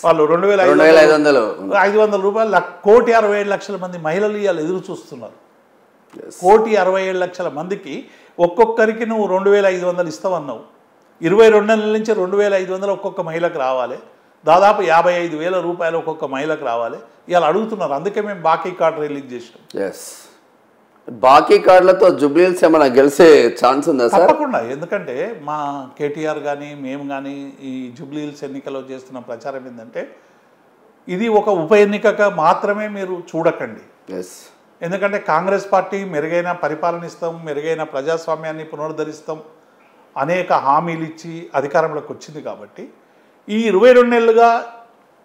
B: వాళ్ళు
A: 2,500
B: రూపాయలు 1,67,00,000 మంది మహిళలు ఇవ్వాలి, ఎదురు చూస్తున్నారు. 1,67,00,000 మందికి ఒక్కొక్కరికి నువ్వు 2,500 ఇస్తావన్నావు. 22 నెలల నుంచి 2,500 ఒక్కొక్క మహిళకు రావాలి, దాదాపు 55,000 రూపాయలు ఒక్కొక్క మహిళకు రావాలి. ఇవాళ అడుగుతున్నారు, అందుకే మేము బాకీ కార్డు రిలీజ్ చేసినాం.
A: బాకీ కార్డులతో జూబ్లీహిల్స్ ఏమైనా గెలిచే ఛాన్స్ ఉందా సార్?
B: తప్పకుండా. ఎందుకంటే మా కేటీఆర్ కానీ మేము కానీ ఈ జూబ్లీహిల్స్ ఎన్నికల్లో చేస్తున్న ప్రచారం ఏంటంటే, ఇది ఒక ఉప ఎన్నికగా మాత్రమే మీరు చూడకండి. ఎందుకంటే కాంగ్రెస్ పార్టీ మెరుగైన పరిపాలన ఇస్తాం, మెరుగైన ప్రజాస్వామ్యాన్ని పునరుద్ధరిస్తాం, అనేక హామీలు ఇచ్చి అధికారంలోకి వచ్చింది. కాబట్టి ఈ 22 నెలలుగా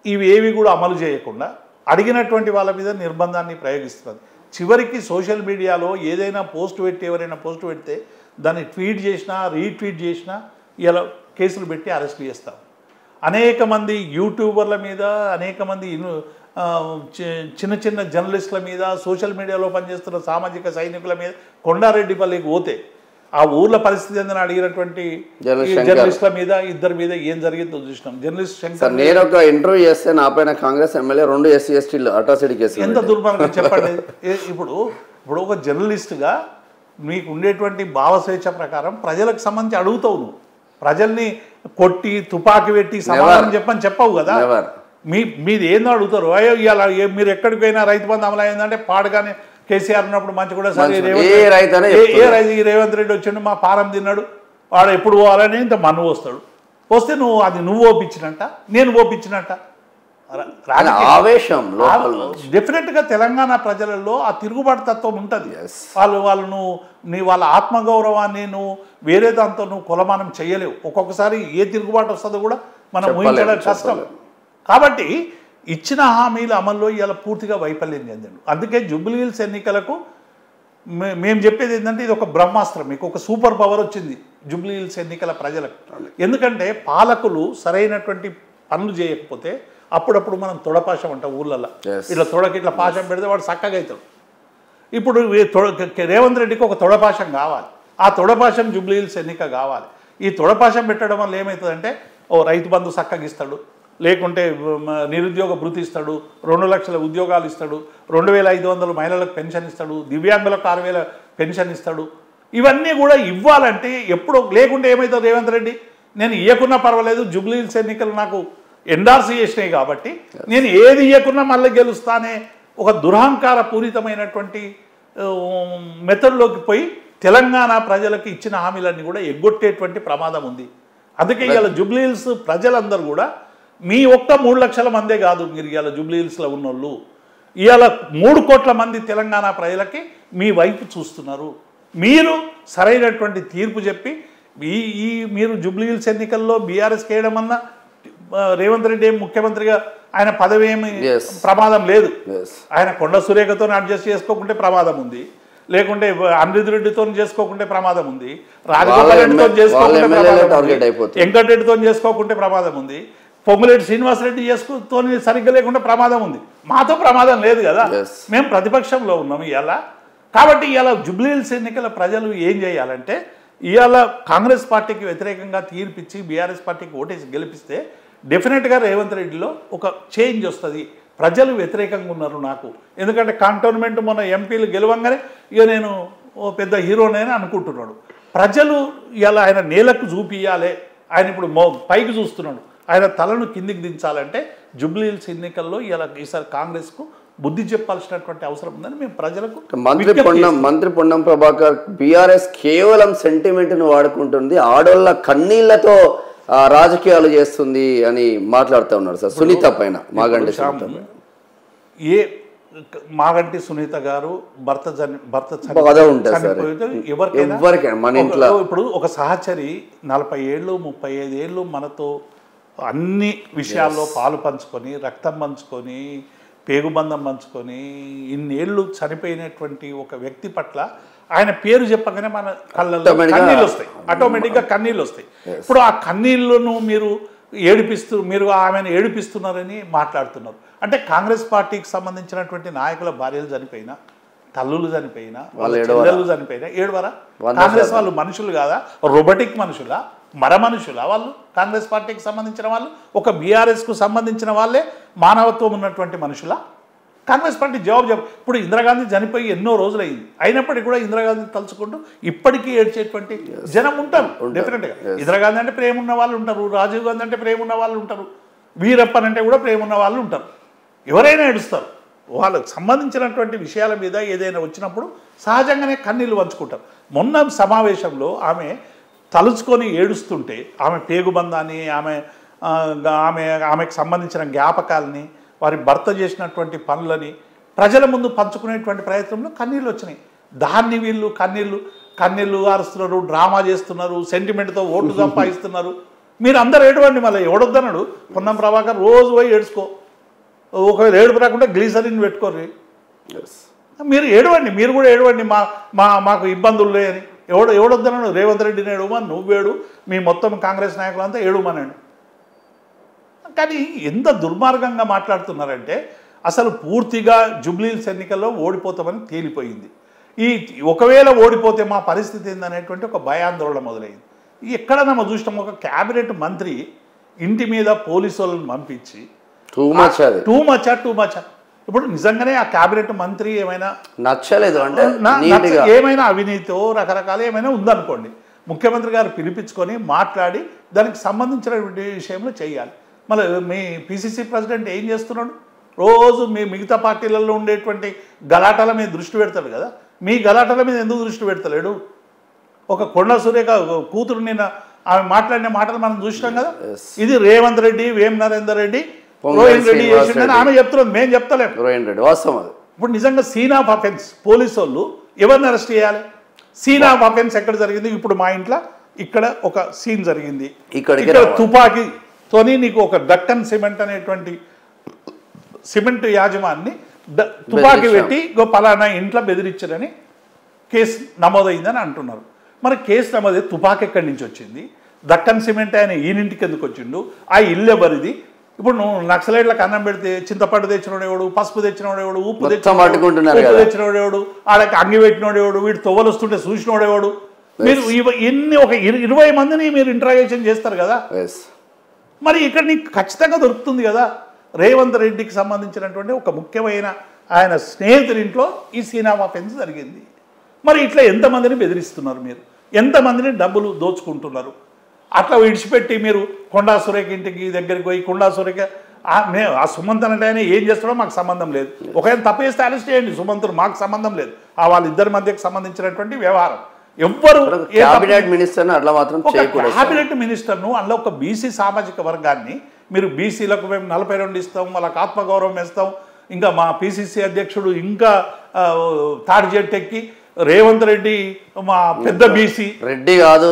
B: ఇవి ఏవి కూడా అమలు చేయకుండా అడిగినటువంటి వాళ్ళ మీద నిర్బంధాన్ని ప్రయోగిస్తున్నది. చివరికి సోషల్ మీడియాలో ఏదైనా పోస్ట్ పెట్టి, ఎవరైనా పోస్ట్ పెడితే దాన్ని ట్వీట్ చేసినా, రీట్వీట్ చేసినా ఇలా కేసులు పెట్టి అరెస్ట్ చేస్తాం. అనేక మంది యూట్యూబర్ల మీద, అనేక మంది చిన్న చిన్న జర్నలిస్టుల మీద, సోషల్ మీడియాలో పనిచేస్తున్న సామాజిక సైనికుల మీద, కొండారెడ్డిపల్లికి పోతే ఆ ఊర్ల పరిస్థితి ఏందని అడిగినటువంటి జర్నలిస్టుల మీద, 2 మీద ఏం జరిగిందో చూసినాం. జర్నలిస్ట్ శంకర్,
A: నేను ఒక ఇంటర్వ్యూ చేస్తే నా పైన Congress MLA 2 SC ST atrocity case.
B: ఎంత దుర్మార్గం చెప్పండి. ఇప్పుడు ఒక జర్నలిస్టుగా మీకు ఉండేటువంటి భావస్వేచ్ఛ ప్రకారం ప్రజలకు సంబంధించి అడుగుతావు. నువ్వు ప్రజల్ని కొట్టి తుపాకి పెట్టి సమాధానం చెప్పవు కదా. మీది ఏందో అడుగుతారు. అయ్యో ఇవాళ మీరు ఎక్కడికి పోయినా రైతు బంధు అమలు అయిందంటే పాడగానే కేసీఆర్ ఉన్నప్పుడు మంచి కూడా సరే రేవంత్ రెడ్డి వచ్చిండు, మా పారం తిన్నాడు, వాడు ఎప్పుడు పోవాలని ఇంత మన్ను వస్తాడు. వస్తే నువ్వు ఓపించినట్ట, నేను ఓపించినట్ట. డెఫినెట్గా తెలంగాణ ప్రజలలో ఆ తిరుగుబాటు తత్వం ఉంటుంది. వాళ్ళ ఆత్మగౌరవాన్ని నువ్వు వేరే దాంతో నువ్వు కొలమానం చేయలేవు. ఒక్కొక్కసారి ఏ తిరుగుబాటు వస్తుందో కూడా మనం ఊహించడం కష్టం. కాబట్టి ఇచ్చిన హామీల అమల్లో ఇవాళ పూర్తిగా వైఫల్యం చెందాడు. అందుకే జూబ్లీహిల్స్ ఎన్నికలకు మేము చెప్పేది ఏంటంటే, ఇది ఒక బ్రహ్మాస్త్రం, మీకు ఒక సూపర్ పవర్ వచ్చింది జూబ్లీహిల్స్ ఎన్నికల ప్రజలకు. ఎందుకంటే పాలకులు సరైనటువంటి పనులు చేయకపోతే అప్పుడప్పుడు మనం తొడపాశం అంటాం ఊళ్ళల్లో, ఇట్లా పాశం పెడితే వాడు చక్కగా అవుతాడు. ఇప్పుడు రేవంత్ రెడ్డికి ఒక తొడపాశం కావాలి, ఆ తొడపాశం జూబ్లీహిల్స్ ఎన్నిక కావాలి. ఈ తొడపాశం పెట్టడం వల్ల ఏమవుతుందంటే, రైతు బంధు చక్కగా ఇస్తాడు, లేకుంటే నిరుద్యోగ భృతి ఇస్తాడు, 2 లక్షల ఉద్యోగాలు ఇస్తాడు, 2,500 మహిళలకు పెన్షన్ ఇస్తాడు, దివ్యాంగులకు 6,000 పెన్షన్ ఇస్తాడు. ఇవన్నీ కూడా ఇవ్వాలంటే ఎప్పుడు లేకుంటే ఏమవుతుంది, రేవంత్ రెడ్డి నేను ఇవ్వకున్నా పర్వాలేదు, జూబ్లీహిల్స్ ఎన్నికలు నాకు ఎండార్స్ చేసినాయి కాబట్టి నేను ఏది ఇవ్వకున్నా మళ్ళీ గెలుస్తానే ఒక దురహంకార పూరితమైనటువంటి మెథడ్లోకి పోయి తెలంగాణ ప్రజలకు ఇచ్చిన హామీలన్నీ కూడా ఎగ్గొట్టేటువంటి ప్రమాదం ఉంది. అందుకే ఇవాళ జూబ్లీహిల్స్ ప్రజలందరూ కూడా మీ ఒక్క 3 లక్షల మందే కాదు, మీరు ఇవాళ జూబ్లీహిల్స్లో ఉన్నోళ్ళు ఇవాళ 3 కోట్ల మంది తెలంగాణ ప్రజలకి మీ వైపు చూస్తున్నారు. మీరు సరైనటువంటి తీర్పు చెప్పి మీరు జూబ్లీహిల్స్ ఎన్నికల్లో బీఆర్ఎస్కి వేయడం అన్నా, రేవంత్ రెడ్డి ముఖ్యమంత్రిగా ఆయన పదవి ఏమి ప్రమాదం లేదు. ఆయన కొండ సురేఖతో అడ్జస్ట్ చేసుకోకుంటే ప్రమాదం ఉంది, లేకుంటే అనిరుద్ రెడ్డితో చేసుకోకుంటే ప్రమాదం ఉంది, రాజగోపాల్ రెడ్డితో చేసుకోకుంటే ప్రమాదం ఉంది, వెంకటరెడ్డితో చేసుకోకుంటే ప్రమాదం ఉంది, పొంగులేటి శ్రీనివాసరెడ్డి చేసుకుతో సరిగ్గా లేకుండా ప్రమాదం ఉంది. మాతో ప్రమాదం లేదు కదా, మేము ప్రతిపక్షంలో ఉన్నాము ఇవాళ. కాబట్టి ఇవాళ జూబ్లీహిల్స్ ఎన్నికల ప్రజలు ఏం చేయాలంటే, ఇవాళ కాంగ్రెస్ పార్టీకి వ్యతిరేకంగా తీర్పిచ్చి బీఆర్ఎస్ పార్టీకి ఓటేసి గెలిపిస్తే డెఫినెట్గా రేవంత్ రెడ్డిలో ఒక చేంజ్ వస్తుంది. ప్రజలు వ్యతిరేకంగా ఉన్నారు నాకు, ఎందుకంటే కంటోన్మెంట్ మొన్న ఎంపీలు గెలవంగానే ఇక నేను ఓ పెద్ద హీరోనని అనుకుంటున్నాడు. ప్రజలు ఇలా ఆయన నేలకు చూపియాలి, ఆయన ఇప్పుడు పైకి చూస్తున్నాడు, ఆయన తలను కిందికి దించాలంటే జూబ్లీహిల్స్ ఎన్నికల్లో ఇలా ఈసారి కాంగ్రెస్కు బుద్ధి చెప్పాల్సినటువంటి అవసరం ఉందని మేము ప్రజలకు.
A: మంత్రి పొన్నం ప్రభాకర్ బీఆర్ఎస్ కేవలం సెంటిమెంట్ను వాడుకుంటుంది, ఆడోళ్ళ కన్నీళ్లతో రాజకీయాలు చేస్తుంది అని మాట్లాడుతూ ఉన్నారు సార్ సునీత పైన.
B: మాగంటి సునీత గారు భర్త
A: ఎవరికైనా మన ఇంట్లో
B: ఇప్పుడు ఒక సహచరి 40 ఏళ్ళు 35 ఏళ్ళు మనతో అన్ని విషయాల్లో పాలు పంచుకొని, రక్తం పంచుకొని, పేగుబంధం పంచుకొని ఇన్నేళ్ళు చనిపోయినటువంటి ఒక వ్యక్తి పట్ల ఆయన పేరు చెప్పగానే మన కళ్ళల్లో కన్నీళ్ళు వస్తాయి, ఆటోమేటిక్గా కన్నీళ్ళు వస్తాయి. ఇప్పుడు ఆ కన్నీళ్లను మీరు ఆమెను ఏడిపిస్తున్నారని మాట్లాడుతున్నారు. అంటే కాంగ్రెస్ పార్టీకి సంబంధించినటువంటి నాయకుల భార్యలు చనిపోయినా, తల్లులు చనిపోయినా, వాళ్ళ చెల్లెళ్ళు చనిపోయినా ఏడవరా? కాంగ్రెస్ వాళ్ళు మనుషులు కాదా? రోబోటిక్ మనుషులా? మర మనుషులా వాళ్ళు? కాంగ్రెస్ పార్టీకి సంబంధించిన వాళ్ళు, ఒక బీఆర్ఎస్కు సంబంధించిన వాళ్ళే మానవత్వం ఉన్నటువంటి మనుషులా? కాంగ్రెస్ పార్టీ జవాబు ఇప్పుడు ఇందిరాగాంధీ చనిపోయి ఎన్నో రోజులైంది, అయినప్పటికీ కూడా ఇందిరాగాంధీ తలుచుకుంటూ ఇప్పటికీ ఏడ్చేటువంటి జనం ఉంటారు. డెఫినెట్గా ఇందిరాగాంధీ అంటే ప్రేమ ఉన్న వాళ్ళు ఉంటారు, రాజీవ్ గాంధీ అంటే ప్రేమ ఉన్న వాళ్ళు ఉంటారు, వీరప్పన్ అంటే కూడా ప్రేమ ఉన్న వాళ్ళు ఉంటారు. ఎవరైనా ఏడుస్తారు. వాళ్ళకు సంబంధించినటువంటి విషయాల మీద ఏదైనా వచ్చినప్పుడు సహజంగానే కన్నీళ్ళు పంచుకుంటారు. మొన్న సమావేశంలో ఆమె తలుచుకొని ఏడుస్తుంటే ఆమె పేగుబంధాన్ని, ఆమెకు సంబంధించిన జ్ఞాపకాలని, వారి భర్త చేసినటువంటి పనులని ప్రజల ముందు పంచుకునేటువంటి ప్రయత్నంలో కన్నీళ్ళు వచ్చినాయి. దాన్ని వీళ్ళు కన్నీళ్ళు ఆరుస్తున్నారు, డ్రామా చేస్తున్నారు, సెంటిమెంట్తో ఓటు సంపాదిస్తున్నారు. మీరు అందరు ఏడవండి, మళ్ళీ ఎవడొద్దన్నాడు? పొన్నం ప్రభాకర్ రోజు పోయి ఏడుచుకో, ఒకవేళ ఏడుపు రాకుండా గ్లీసరిన్ పెట్టుకోరు, మీరు ఏడవండి, మీరు కూడా ఏడవండి, మాకు ఇబ్బందులు లేని. ఎవడొద్దన్నాడు? రేవంత్ రెడ్డిని ఏడవమని నువ్వేడు, మీ మొత్తం కాంగ్రెస్ నాయకులంతా ఏడవమనండి. కానీ ఎంత దుర్మార్గంగా మాట్లాడుతున్నారంటే అసలు పూర్తిగా జూబ్లీహిల్స్ ఎన్నికల్లో ఓడిపోతామని తేలిపోయింది. ఒకవేళ ఓడిపోతే మా పరిస్థితి ఏందనేటువంటి ఒక భయాందోళన మొదలైంది. ఎక్కడన్నా మనం చూసినాం, ఒక క్యాబినెట్ మంత్రి ఇంటి మీద పోలీసు వాళ్ళని పంపించి టూ మచ్. ఇప్పుడు నిజంగానే ఆ క్యాబినెట్ మంత్రి ఏమైనా
A: నచ్చలేదు అంటే
B: ఏమైనా అవినీతితో రకరకాల ఏమైనా ఉందనుకోండి, ముఖ్యమంత్రి గారు పిలిపించుకొని మాట్లాడి దానికి సంబంధించినటువంటి విషయంలో చేయాలి. మళ్ళీ మీ పిసిసి ప్రెసిడెంట్ ఏం చేస్తున్నాడు? రోజు మిగతా పార్టీలలో ఉండేటువంటి గలాటాల మీద దృష్టి పెడతాడు కదా, మీ గలాటాల మీద ఎందుకు దృష్టి పెడతలేడు? ఒక కొండా సురేఖ కూతురు నిన్న ఆమె మాట్లాడిన మాటలు మనం చూసినాం కదా. ఇది రేవంత్ రెడ్డి, వేం నరేందర్ రెడ్డి, రోహిన్ రెడ్డి చేసిండని ఆమె చెప్తున్నది, మేము చెప్తలేము.
A: రోహిన్ రెడ్డి వాస్తవం అది.
B: ఇప్పుడు నిజంగా సీన్ ఆఫ్ అఫెన్స్ పోలీసు వాళ్ళు ఎవరిని అరెస్ట్ చేయాలి? సీన్ ఆఫ్ అఫెన్స్ ఎక్కడ జరిగింది? ఇప్పుడు మా ఇంట్లో ఇక్కడ ఒక సీన్ జరిగింది, ఇక్కడ తుపాకీతోని నీకు ఒక డక్కన్ సిమెంట్ అనేటువంటి సిమెంట్ యాజమాన్ని తుపాకీ పెట్టి పలానా ఇంట్లో బెదిరించారని కేసు నమోదైందని అంటున్నారు. మరి కేసు నమోదై తుపాకీ ఎక్కడి నుంచి వచ్చింది? దక్కన్ సిమెంట్ ఆయన ఈయనింటికి ఎందుకు వచ్చిండు? ఆ ఇల్లు ఎవరిది? ఇప్పుడు నువ్వు నక్సలైట్లకు అన్నం పెడితే చింతపండు తెచ్చినోడేవాడు, పసుపు తెచ్చినోడేవాడు, ఉప్పు తెచ్చినోడేవాడు, ఆడకి అంగి పెట్టినోడేవాడు, వీడు తొవ్వలు వస్తుంటే చూసినోడేవాడు. మీరు ఎన్ని ఒక 20 మందిని మీరు ఇంట్రాగేషన్ చేస్తారు కదా. మరి ఇక్కడ నీకు ఖచ్చితంగా దొరుకుతుంది కదా. రేవంత్ రెడ్డికి సంబంధించినటువంటి ఒక ముఖ్యమైన ఆయన స్నేహితుడింట్లో ఈ సీన్ ఆఫ్ అఫెన్స్ జరిగింది. మరి ఇట్లా ఎంతమందిని బెదిరిస్తున్నారు మీరు? ఎంతమందిని డబ్బులు దోచుకుంటున్నారు? అట్లా విడిచిపెట్టి మీరు కొండా సురేఖ ఇంటికి దగ్గరికి పోయి కొండా సురేఖ ఆ సుమంత్ అంటే ఆయన ఏం చేస్తాడో మాకు సంబంధం లేదు, ఒకవేళ తప్పు చేస్తే అరెస్ట్ చేయండి, సుమంతుడు మాకు సంబంధం లేదు. వాళ్ళిద్దరి మధ్యకు సంబంధించినటువంటి వ్యవహారం. ఎవ్వరు
A: క్యాబినెట్ మినిస్టర్ అట్లా మాత్రం
B: క్యాబినెట్ మినిస్టర్ను అందులో ఒక బీసీ సామాజిక వర్గాన్ని మీరు బీసీలకు మేము 42 ఇస్తాం, వాళ్ళకి ఆత్మగౌరవం ఇస్తాం, ఇంకా మా పిసిసి అధ్యక్షుడు ఇంకా థర్డ్ జెట్ ఎక్కి రేవంత్ రెడ్డి మా పెద్ద బీసీ
A: రెడ్డి కాదు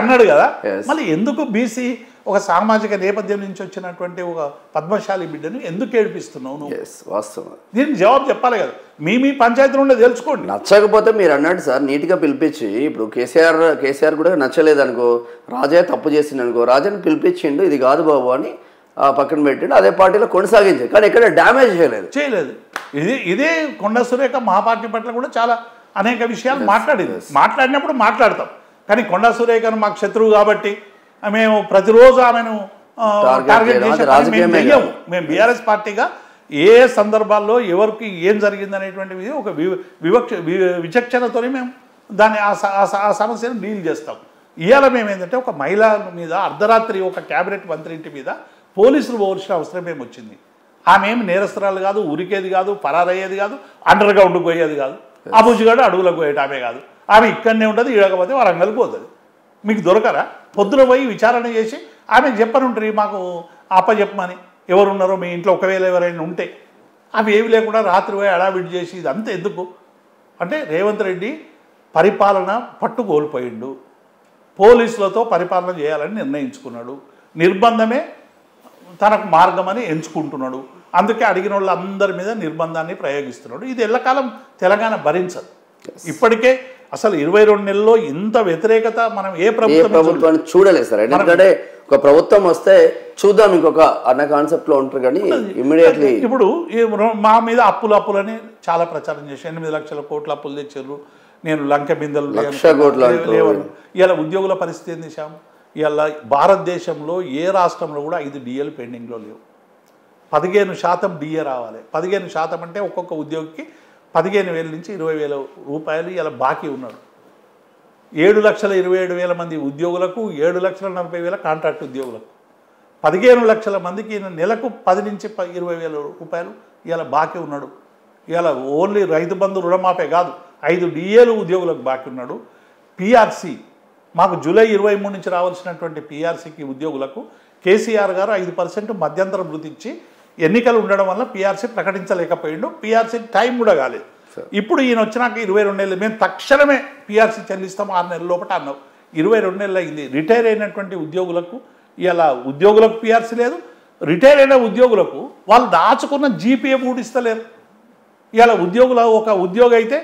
B: అన్నాడు కదా. మళ్ళీ ఎందుకు బీసీ ఒక సామాజిక నేపథ్యం నుంచి వచ్చినటువంటి ఒక పద్మశాలి బిడ్డను ఎందుకు ఏడిపిస్తున్నావు నువ్వు? దీనికి జవాబు చెప్పాలి కదా. మీ పంచాయతీ ఉండే తెలుసుకోండి.
A: నచ్చకపోతే మీరు అన్నట్టు సార్ నీట్గా పిలిపించి, ఇప్పుడు కేసీఆర్ కూడా నచ్చలేదు అనుకో, రాజా తప్పు చేసిండు అనుకో, రాజాని పిలిపించిండు ఇది కాదు బాబు అని పక్కన పెట్టిండు, అదే పార్టీలో కొనసాగించారు, కానీ ఎక్కడ డ్యామేజ్ చేయలేదు.
B: ఇదే కొండా సురేఖ మా పార్టీ పట్ల కూడా చాలా అనేక విషయాలు మాట్లాడినప్పుడు మాట్లాడతాం, కానీ కొండా సురేఖను మాకు శత్రువు కాబట్టి మేము ప్రతిరోజు ఆమెను టార్గెట్
A: చేయడం, అది
B: చేసే
A: రాజకీయమే కాదు.
B: మేము బీఆర్ఎస్ పార్టీగా ఏ సందర్భాల్లో ఎవరికి ఏం జరిగింది అనేటువంటిది ఒక విచక్షణతోనే మేము దాన్ని ఆ సమస్యను డీల్ చేస్తాం. ఇవాళ మేము ఏంటంటే ఒక మహిళ మీద అర్ధరాత్రి ఒక క్యాబినెట్ మంత్రి ఇంటి మీద పోలీసులు పోవాల్సిన అవసరం ఏమి వచ్చింది? ఆమె ఏమి నేరస్తురాలు కాదు, ఉరికేది కాదు, పరారయ్యేది కాదు, అండర్ గ్రౌండ్కి పోయేది కాదు, అబుజ్జిగాడు అడుగులకు పోయేది ఆమె కాదు. ఆమె ఇక్కడనే ఉంటుంది, ఇడకపోతే వరంగల్కి పోతుంది. మీకు దొరకరా? పొద్దున పోయి విచారణ చేసి ఆమెకు చెప్పనుంటారు మాకు అప్పచెప్పమని, ఎవరున్నారో మీ ఇంట్లో ఒకవేళ ఎవరైనా ఉంటే. అవి ఏమి లేకుండా రాత్రి పోయి అడావిడి చేసి ఇదంతా ఎందుకు అంటే రేవంత్ రెడ్డి పరిపాలన పట్టు కోల్పోయిండు, పోలీసులతో పరిపాలన చేయాలని నిర్ణయించుకున్నాడు, నిర్బంధమే తనకు మార్గమని ఎంచుకుంటున్నాడు. అందుకే అడిగిన వాళ్ళందరి మీద నిర్బంధాన్ని ప్రయోగిస్తున్నాడు. ఇది ఎల్లకాలం తెలంగాణ భరించదు. ఇప్పటికే అసలు 22 నెలల్లో ఇంత వ్యతిరేకత మనం ఏ ప్రభుత్వాన్ని
A: చూడలేదు సార్. ఎందుకంటే ఒక ప్రభుత్వం వస్తే చూద్దాం ఇంకొక అన్న కాన్సెప్ట్ లో ఉంటారు, కానీ ఇమ్మీడియట్లీ
B: ఇప్పుడు మా మీద అప్పులని చాలా ప్రచారం చేసి 8 లక్షల కోట్ల అప్పులు తెచ్చారు, నేను లంక బిందెలు లేవను. ఇలా ఉద్యోగుల పరిస్థితి ఏం చేశాము? ఇలా భారతదేశంలో ఏ రాష్ట్రంలో కూడా 5 DL పెండింగ్లో లేవు. 15% DA రావాలి. 15% అంటే ఒక్కొక్క ఉద్యోగికి 15,000 నుంచి 20,000 రూపాయలు ఇలా బాకీ ఉన్నాడు. 7,27,000 మంది ఉద్యోగులకు, 7,40,000 కాంట్రాక్ట్ ఉద్యోగులకు, 15 లక్షల మందికి నెలకు 10 నుంచి 20,000 రూపాయలు ఇలా బాకీ ఉన్నాడు. ఇలా ఓన్లీ రైతు బంధు రుణమాఫే కాదు, 5 DAలు ఉద్యోగులకు బాకీ ఉన్నాడు. PRC మాకు జూలై 23 నుంచి రావాల్సినటువంటి PRCకి ఉద్యోగులకు కేసీఆర్ గారు 5% మధ్యంతరం వృత్తి ఇచ్చి ఎన్నికలు ఉండడం వల్ల PRC ప్రకటించలేకపోయిండు. PRC టైం కూడా కాలేదు. ఇప్పుడు ఈయన వచ్చినాక 22 నెలలు మేము తక్షణమే PRC చెల్లిస్తాం 6 నెలల లోపల అన్నావు. 22 నెలలు అయింది. రిటైర్ అయినటువంటి ఉద్యోగులకు ఇలా ఉద్యోగులకు PRC లేదు, రిటైర్ అయిన ఉద్యోగులకు వాళ్ళు దాచుకున్న GPA కూడా ఇస్తలేరు. ఇలా ఉద్యోగుల ఒక ఉద్యోగి అయితే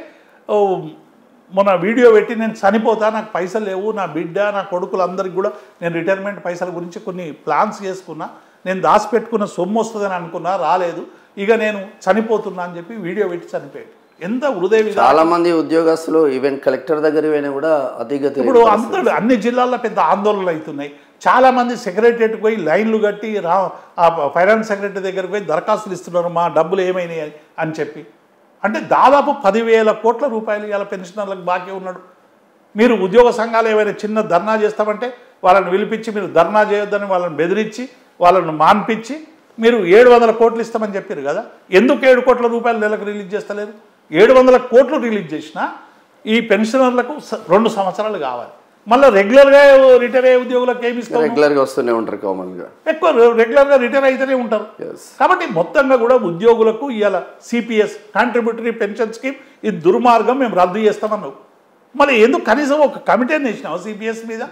B: మొన్న వీడియో పెట్టి నేను చనిపోతా, నాకు పైసలు లేవు, నా బిడ్డ నా కొడుకులందరికీ కూడా నేను రిటైర్మెంట్ పైసల గురించి కొన్ని ప్లాన్స్ చేసుకున్నా, నేను దాచిపెట్టుకున్న సొమ్ము వస్తుందని అనుకున్నా, రాలేదు, ఇక నేను చనిపోతున్నా అని చెప్పి వీడియో పెట్టి చనిపోయాడు. ఎంత హృదయ
A: చాలా మంది ఉద్యోగస్తులు ఈవెన్ కలెక్టర్ దగ్గర కూడా అధిగతి.
B: ఇప్పుడు అన్ని జిల్లాల్లో పెద్ద ఆందోళనలు అవుతున్నాయి. చాలా మంది సెక్రటరియట్కి పోయి లైన్లు కట్టి ఫైనాన్స్ సెక్రటరీ దగ్గరికి పోయి దరఖాస్తులు ఇస్తున్నారు, మా డబ్బులు ఏమైనాయి అని చెప్పి. అంటే దాదాపు 10,000 కోట్ల రూపాయలు ఇలా పెన్షనర్లకు బాకీ ఉన్నాడు. మీరు ఉద్యోగ సంఘాలు ఏమైనా చిన్న ధర్నా చేస్తామంటే వాళ్ళని పిలిపించి మీరు ధర్నా చేయొద్దని వాళ్ళని బెదిరించి వాళ్ళని మాన్పించి మీరు 700 కోట్లు ఇస్తామని చెప్పారు కదా. ఎందుకు 7 కోట్ల రూపాయలు నెలకు రిలీజ్ చేస్తలేరు? 700 కోట్లు రిలీజ్ చేసినా ఈ పెన్షనర్లకు 2 సంవత్సరాలు కావాలి. మళ్ళీ రెగ్యులర్గా రిటైర్ అయ్యే ఉద్యోగులకు ఏమి ఇస్తారు?
A: రెగ్యులర్గా వస్తూనే ఉంటారు, కామన్గా
B: ఎక్కువ రెగ్యులర్గా రిటైర్ అయితేనే ఉంటారు. కాబట్టి మొత్తంగా కూడా ఉద్యోగులకు ఇవాళ CPS కాంట్రిబ్యూటరీ పెన్షన్ స్కీమ్ ఇది దుర్మార్గం, మేము రద్దు చేస్తామన్నావు. మరి ఎందుకు కనీసం ఒక కమిటీని వేసినావు CPS మీద?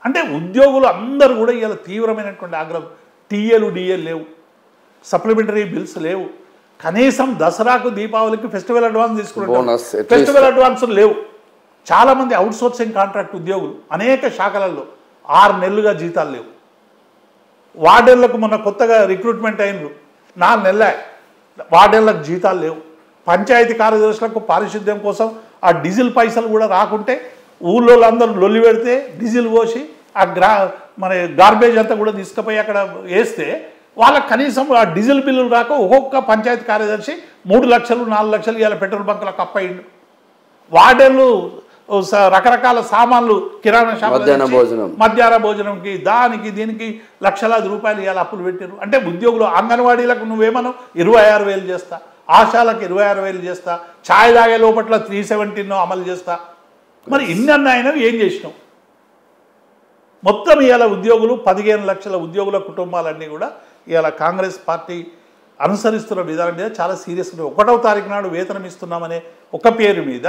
B: అంటే ఉద్యోగులు అందరూ కూడా ఇవాళ తీవ్రమైనటువంటి ఆగ్రహం. TAలు DAలు లేవు, సప్లిమెంటరీ బిల్స్ లేవు, కనీసం దసరాకు దీపావళికి ఫెస్టివల్ అడ్వాన్స్ తీసుకుంటారు, ఫెస్టివల్ అడ్వాన్సులు లేవు. చాలామంది అవుట్సోర్సింగ్ కాంట్రాక్ట్ ఉద్యోగులు అనేక శాఖలలో 6 నెలలుగా జీతాలు లేవు. వార్డెన్లకు మొన్న కొత్తగా రిక్రూట్మెంట్ అయినరు 4 నెలల వార్డెన్లకు జీతాలు లేవు. పంచాయతీ కార్యదర్శులకు పారిశుద్ధ్యం కోసం ఆ డీజిల్ పైసలు కూడా రాకుంటే ఊళ్ళో అందరూ లొల్లి పెడితే డీజిల్ పోసి ఆ మన గార్బేజ్ అంతా కూడా తీసుకుపోయి అక్కడ వేస్తే వాళ్ళకి కనీసం ఆ డీజిల్ బిల్లులు రాక ఒక్కొక్క పంచాయతీ కార్యదర్శి 3 లక్షలు 4 లక్షలు ఇవాళ పెట్రోల్ బంకులకు అప్పయిండు. వార్డెన్లు రకరకాల సామాన్లు కిరాణా షాప్ మధ్యాహ్న భోజనంకి దానికి దీనికి లక్షలాది రూపాయలు ఇవాళ అప్పులు పెట్టారు. అంటే ఉద్యోగులు అంగన్వాడీలకు నువ్వేమన్నా 26,000 చేస్తా, ఆశాలకు 26,000 చేస్తా, ఛాయ్ తాగే లోపట్ల 317 అమలు చేస్తా. మరి ఇన్ని అన్నాయన ఏం చేసినావు? మొత్తం ఇవాళ ఉద్యోగులు 15 లక్షల ఉద్యోగుల కుటుంబాలన్నీ కూడా ఇవాళ కాంగ్రెస్ పార్టీ అనుసరిస్తున్న విధానం మీద చాలా సీరియస్గా 1వ తారీఖు నాడు వేతనం ఇస్తున్నామనే ఒక పేరు మీద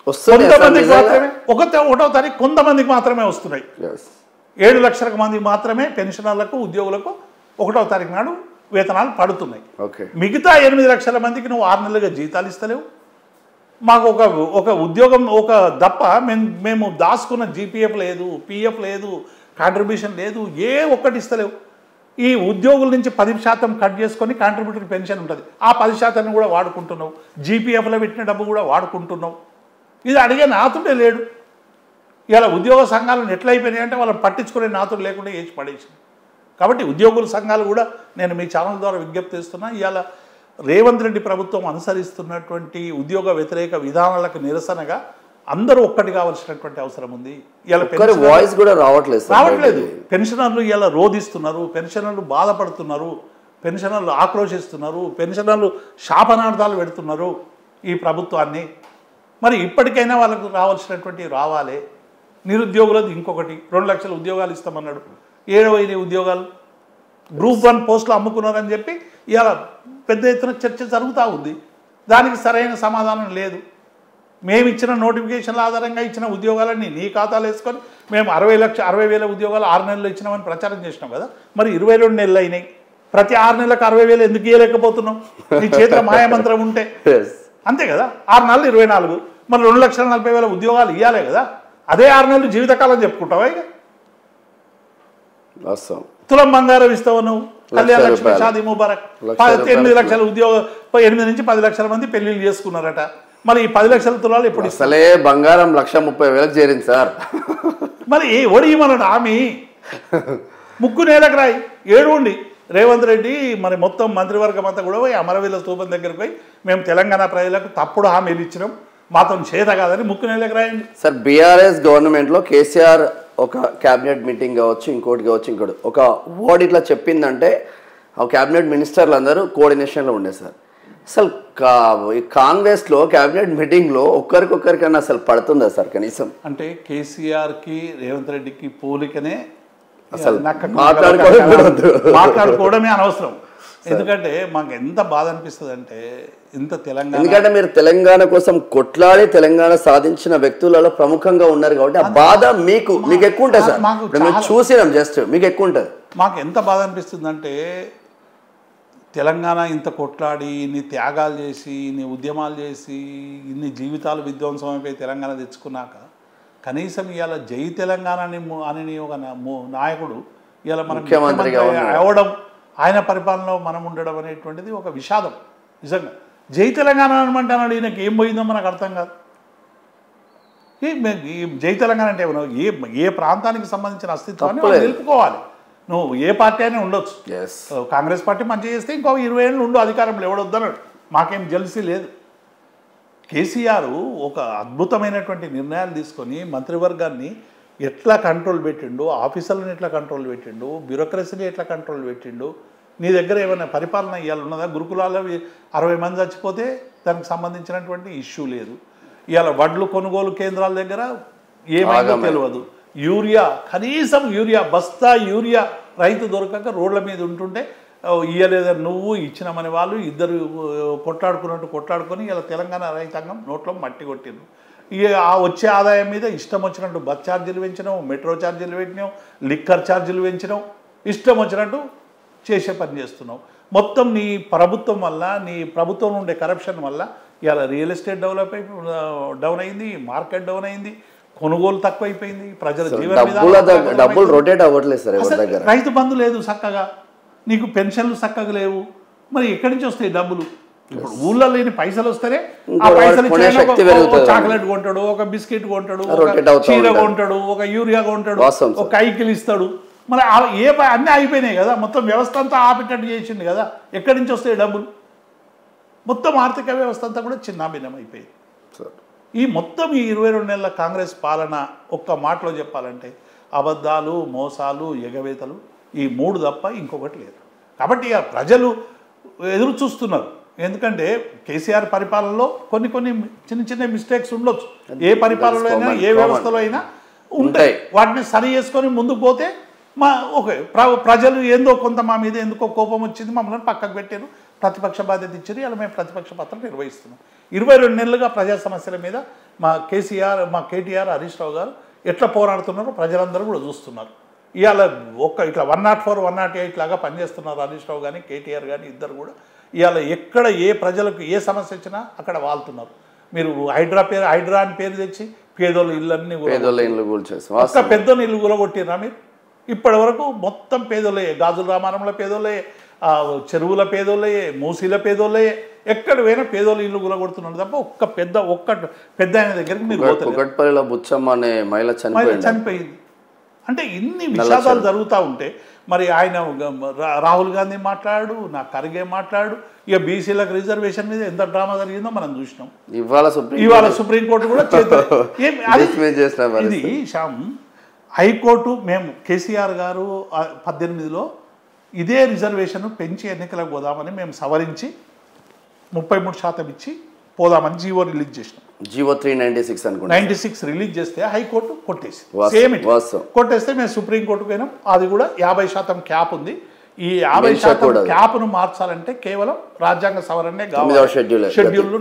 B: కొంతమందికి మాత్రమే 1వ తారీఖు కొంతమందికి మాత్రమే వస్తున్నాయి. 7 లక్షల మందికి మాత్రమే పెన్షనర్లకు ఉద్యోగులకు 1వ తారీఖు నాడు వేతనాలు పడుతున్నాయి. మిగతా 8 లక్షల మందికి నువ్వు 6 నెలలుగా జీతాలు ఇస్తలేవు. మాకు ఒక ఉద్యోగం ఒక దప్ప మేము దాచుకున్న GPF లేదు, PF లేదు, కాంట్రిబ్యూషన్ లేదు, ఏ ఒక్కటి ఇస్తలేవు. ఈ ఉద్యోగుల నుంచి 10% కట్ చేసుకొని కాంట్రిబ్యూటరీ పెన్షన్ ఉంటుంది, ఆ 10% కూడా వాడుకుంటున్నావు. GPFలో పెట్టిన డబ్బు కూడా వాడుకుంటున్నావు. ఇది అడిగే నాతుండే లేడు. ఇలా ఉద్యోగ సంఘాలను ఎట్లయిపోయినాయి అంటే వాళ్ళని పట్టించుకునే నాతులు లేకుండా ఏచి పడేసింది. కాబట్టి ఉద్యోగుల సంఘాలు కూడా నేను మీ ఛానల్ ద్వారా విజ్ఞప్తి చేస్తున్నా, ఇవాళ రేవంత్ రెడ్డి ప్రభుత్వం అనుసరిస్తున్నటువంటి ఉద్యోగ వ్యతిరేక విధానాలకు నిరసనగా అందరూ ఒక్కటి కావాల్సినటువంటి అవసరం ఉంది.
A: ఇలా వాయిస్ కూడా రావట్లేదు.
B: పెన్షనర్లు ఇలా రోధిస్తున్నారు, పెన్షనర్లు బాధపడుతున్నారు, పెన్షనర్లు ఆక్రోశిస్తున్నారు, పెన్షనర్లు శాపనార్థాలు పెడుతున్నారు ఈ ప్రభుత్వాన్ని. మరి ఇప్పటికైనా వాళ్ళకు రావాల్సినటువంటి రావాలి. నిరుద్యోగులది ఇంకొకటి 2 లక్షల ఉద్యోగాలు ఇస్తామన్నాడు, 7 ఉద్యోగాలు గ్రూప్ 1 పోస్టులు అమ్ముకున్నారని చెప్పి ఇవాళ పెద్ద ఎత్తున చర్చ జరుగుతూ ఉంది. దానికి సరైన సమాధానం లేదు. మేము ఇచ్చిన నోటిఫికేషన్ల ఆధారంగా ఇచ్చిన ఉద్యోగాలన్నీ నీ ఖాతాలు వేసుకొని మేము 60,000 ఉద్యోగాలు 6 నెలలు ఇచ్చినామని ప్రచారం చేసినాం కదా. మరి 22 నెలలు అయినాయి. ప్రతి 6 నెలలకు 60,000 ఎందుకు ఇవ్వలేకపోతున్నాం? నీ చేతిలో మాయమంత్రం ఉంటే అంతే కదా. 6 నెలలు 24, మరి 2,40,000 ఉద్యోగాలు ఇవ్వాలే కదా. అదే 6 నెలలు జీవితకాలం చెప్పుకుంటావా? ఇక తులం బంగారం ఇస్తావు నువ్వు, కళ్యాణ లక్ష్మి, షాదీ ముబారక్. 8 లక్షల ఉద్యోగం, 8 నుంచి 10 లక్షల మంది పెళ్లిళ్ళు చేసుకున్నారట. మరి ఈ 10 లక్షల తులాలు ఎప్పుడు?
A: అసలే బంగారం 1,30,000 చేరింది సార్.
B: మరి ఒడిమన్నాడు హామీ, ముక్కు నేలకు రాయి, ఏడుండి రేవంత్ రెడ్డి మరి మొత్తం మంత్రివర్గం అంతా కూడా పోయి అమరవీరుల స్తూపం దగ్గరికి పోయి మేము తెలంగాణ ప్రజలకు తప్పుడు హామీలు ఇచ్చినాం, మాతో చేత కాదని ముక్కు నేలకు రాయండి.
A: సార్ బీఆర్ఎస్ గవర్నమెంట్లో కేసీఆర్ ఒక క్యాబినెట్ మీటింగ్ కావచ్చు, ఇంకోటి ఒక వర్డ్ ఇట్లా చెప్పిందంటే ఆ క్యాబినెట్ మినిస్టర్లు అందరూ కోఆర్డినేషన్లో ఉండే సార్. అసలు కాంగ్రెస్లో క్యాబినెట్ మీటింగ్లో ఒక్కరికొక్కరికన్నా అసలు పడుతుందా సార్ కనీసం?
B: అంటే కేసీఆర్కి రేవంత్ రెడ్డికి పోలికనే
A: అసలు
B: మాట్లాడుకోవడమే అనవసరం. ఎందుకంటే మాకు ఎంత బాధ అనిపిస్తుంది అంటే ఇంత తెలంగాణ,
A: ఎందుకంటే మీరు తెలంగాణ కోసం కొట్లాడి తెలంగాణ సాధించిన వ్యక్తులలో ప్రముఖంగా ఉన్నారు కాబట్టి ఆ బాధ మీకు ఎక్కువ ఉంటుంది సార్. మేము చూసినాం, జస్ట్ మీకు ఎక్కువ ఉంటుంది.
B: మాకు ఎంత బాధ అనిపిస్తుంది అంటే తెలంగాణ ఇంత కొట్లాడి ఇన్ని త్యాగాలు చేసి ఇన్ని ఉద్యమాలు చేసి ఇన్ని జీవితాలు విధ్వంసం అయిపోయి తెలంగాణ తెచ్చుకున్నాక కనీసం ఇవాళ జై తెలంగాణ అని ఒక నాయకుడు ఇవాళ మనం ముఖ్యమంత్రి అవ్వడం, ఆయన పరిపాలనలో మనం ఉండడం అనేటువంటిది ఒక విషాదం. నిజంగా జై తెలంగాణ అనమంటున్నాడు, ఈయనకి ఏం పోయిందో మనకు అర్థం కాదు. జై తెలంగాణ అంటే ఏ ప్రాంతానికి సంబంధించిన అస్తిత్వాన్ని నిలుపుకోవాలి. నువ్వు ఏ పార్టీ అయినా ఉండొచ్చు. కాంగ్రెస్ పార్టీ మంచిగా చేస్తే ఇంకో 20 ఏళ్ళు ఉండు అధికారంలో, ఎవడొద్దన్నాడు, మాకేం జెల్సీ లేదు. కేసీఆర్ ఒక అద్భుతమైనటువంటి నిర్ణయాలు తీసుకొని మంత్రివర్గాన్ని ఎట్లా కంట్రోల్ పెట్టిండు, ఆఫీసర్లను ఎట్లా కంట్రోల్ పెట్టిండు, బ్యూరోక్రసీని ఎట్లా కంట్రోల్ పెట్టిండు. నీ దగ్గర ఏమైనా పరిపాలన ఇవ్వాలి ఉన్నదా? గురుకులాల్లో 60 మంది చచ్చిపోతే దానికి సంబంధించినటువంటి ఇష్యూ లేదు. ఇవాళ వడ్లు కొనుగోలు కేంద్రాల దగ్గర ఏమైందో తెలియదు. యూరియా, కనీసం బస్తా యూరియా రైతు దొరకక రోడ్ల మీద ఉంటుంటే ఇయ్యలేదని నువ్వు ఇచ్చినామని వాళ్ళు ఇద్దరు కొట్లాడుకొని ఇలా తెలంగాణ రైతాంగం నోట్లో మట్టి కొట్టిండ్రు. ఆ వచ్చే ఆదాయం మీద ఇష్టం వచ్చినట్టు బస్ ఛార్జీలు పెంచినావు, మెట్రో ఛార్జీలు పెట్టినావు, లిక్కర్ ఛార్జీలు పెంచినావు, ఇష్టం వచ్చినట్టు చేసే పని చేస్తున్నావు. మొత్తం నీ ప్రభుత్వం వల్ల, నీ ప్రభుత్వం ఉండే కరప్షన్ వల్ల ఇలా రియల్ ఎస్టేట్ డౌన్ అయింది, మార్కెట్ డౌన్ అయింది, కొనుగోలు తక్కువైపోయింది, ప్రజల జీవన
A: డబ్బులు రొటేట్ అవ్వట్లేదు సార్ ఎవరి దగ్గర.
B: రైతు బంధు లేదు చక్కగా, నీకు పెన్షన్లు చక్కగా లేవు. మరి ఎక్కడి నుంచి వస్తాయి డబ్బులు? ఇప్పుడు ఊళ్ళో లేని పైసలు వస్తేనే ఆ పైసలు చాక్లెట్ కొంటాడు, ఒక బిస్కెట్ కొంటాడు, ఒక చీర కొంటాడు, ఒక యూరియా కొంటాడు, ఒక కైకిలు ఇస్తాడు. మరి అన్నీ అయిపోయినాయి కదా, మొత్తం వ్యవస్థ అంతా ఆపేటట్టు చేసిండు కదా. ఎక్కడి నుంచి వస్తాయి డబ్బులు? మొత్తం ఆర్థిక వ్యవస్థ అంతా కూడా చిన్నాభిన్నం అయిపోయింది. ఈ మొత్తం ఈ 22 నెలల కాంగ్రెస్ పాలన ఒక్క మాటలో చెప్పాలంటే అబద్ధాలు, మోసాలు, ఎగవేతలు, ఈ 3 తప్ప ఇంకొకటి లేదు. కాబట్టి ఇక ప్రజలు ఎదురు చూస్తున్నారు. ఎందుకంటే కేసీఆర్ పరిపాలనలో కొన్ని చిన్న మిస్టేక్స్ ఉండొచ్చు. ఏ పరిపాలనలో అయినా, ఏ వ్యవస్థలో అయినా ఉంటాయి. వాటిని సరి చేసుకొని ముందుకు పోతే ఓకే, ప్రజలు ఏందో కొంత మా మీద ఎందుకో కోపం వచ్చింది, మమ్మల్ని పక్కకు పెట్టారు, ప్రతిపక్ష బాధ్యత ఇచ్చారు, ఇలా మేము ప్రతిపక్ష పాత్ర నిర్వహిస్తున్నాం. 22 నెలలుగా ప్రజా సమస్యల మీద మా కేటీఆర్, హరీష్ రావు గారు ఎట్లా పోరాడుతున్నారో ప్రజలందరూ కూడా చూస్తున్నారు. ఇవాళ ఇట్లా 104, 108 లాగా పనిచేస్తున్నారు హరీష్ రావు కానీ కేటీఆర్ కానీ ఇద్దరు కూడా. ఇవాళ ఎక్కడ ఏ ప్రజలకు ఏ సమస్య వచ్చినా అక్కడ వాళ్తున్నారు. మీరు హైడ్రా అని పేరు తెచ్చి పేదోళ్ళ ఇళ్ళన్నీ పెద్దోళ్ళ ఇల్లు కూలగొట్టిరా మీరు? ఇప్పటి వరకు మొత్తం పేదోళ్ళే, గాజుల రామారంలో పేదోళ్ళే, చెరువుల పేదోళ్ళయే, మూసీల పేదోళ్ళయే, ఎక్కడ పోయినా పేదోళ్ళు ఇల్లు గులగొడుతున్నాడు తప్ప ఒక్క పెద్ద ఆయన దగ్గరికి మీరు
A: కుకట్పల్లిలో బుచ్చమ్మ అనే మహిళ
B: చనిపోయింది. అంటే ఇన్ని విషాదాలు జరుగుతూ ఉంటే మరి ఆయన రాహుల్ గాంధీ మాట్లాడు, నా ఖర్గే మాట్లాడు, ఇక బీసీలకు రిజర్వేషన్ మీద ఎంత డ్రామా జరిగిందో మనం చూసినాం. ఇవాళ సుప్రీంకోర్టు కూడా ఇది శ్యామ్ హైకోర్టు మేము కేసీఆర్ గారు 18లో ఇదే రిజర్వేషన్ పెంచి ఎన్నికలకు పోదామని మేము సవరించి 33% ఇచ్చి పోదామని జీవో రిలీజ్ చేసినాం.
A: జీవో 396 అనుకుంటా
B: 96 రిలీజ్ చేస్తే హైకోర్టు కొట్టేసి సేమ్ కొట్టేస్తే మేము సుప్రీంకోర్టుకు పోయినాం. అది కూడా 50% క్యాప్ ఉంది. ఈ 50% క్యాప్ను మార్చాలంటే కేవలం రాజ్యాంగ సవరణే కావాలి. షెడ్యూల్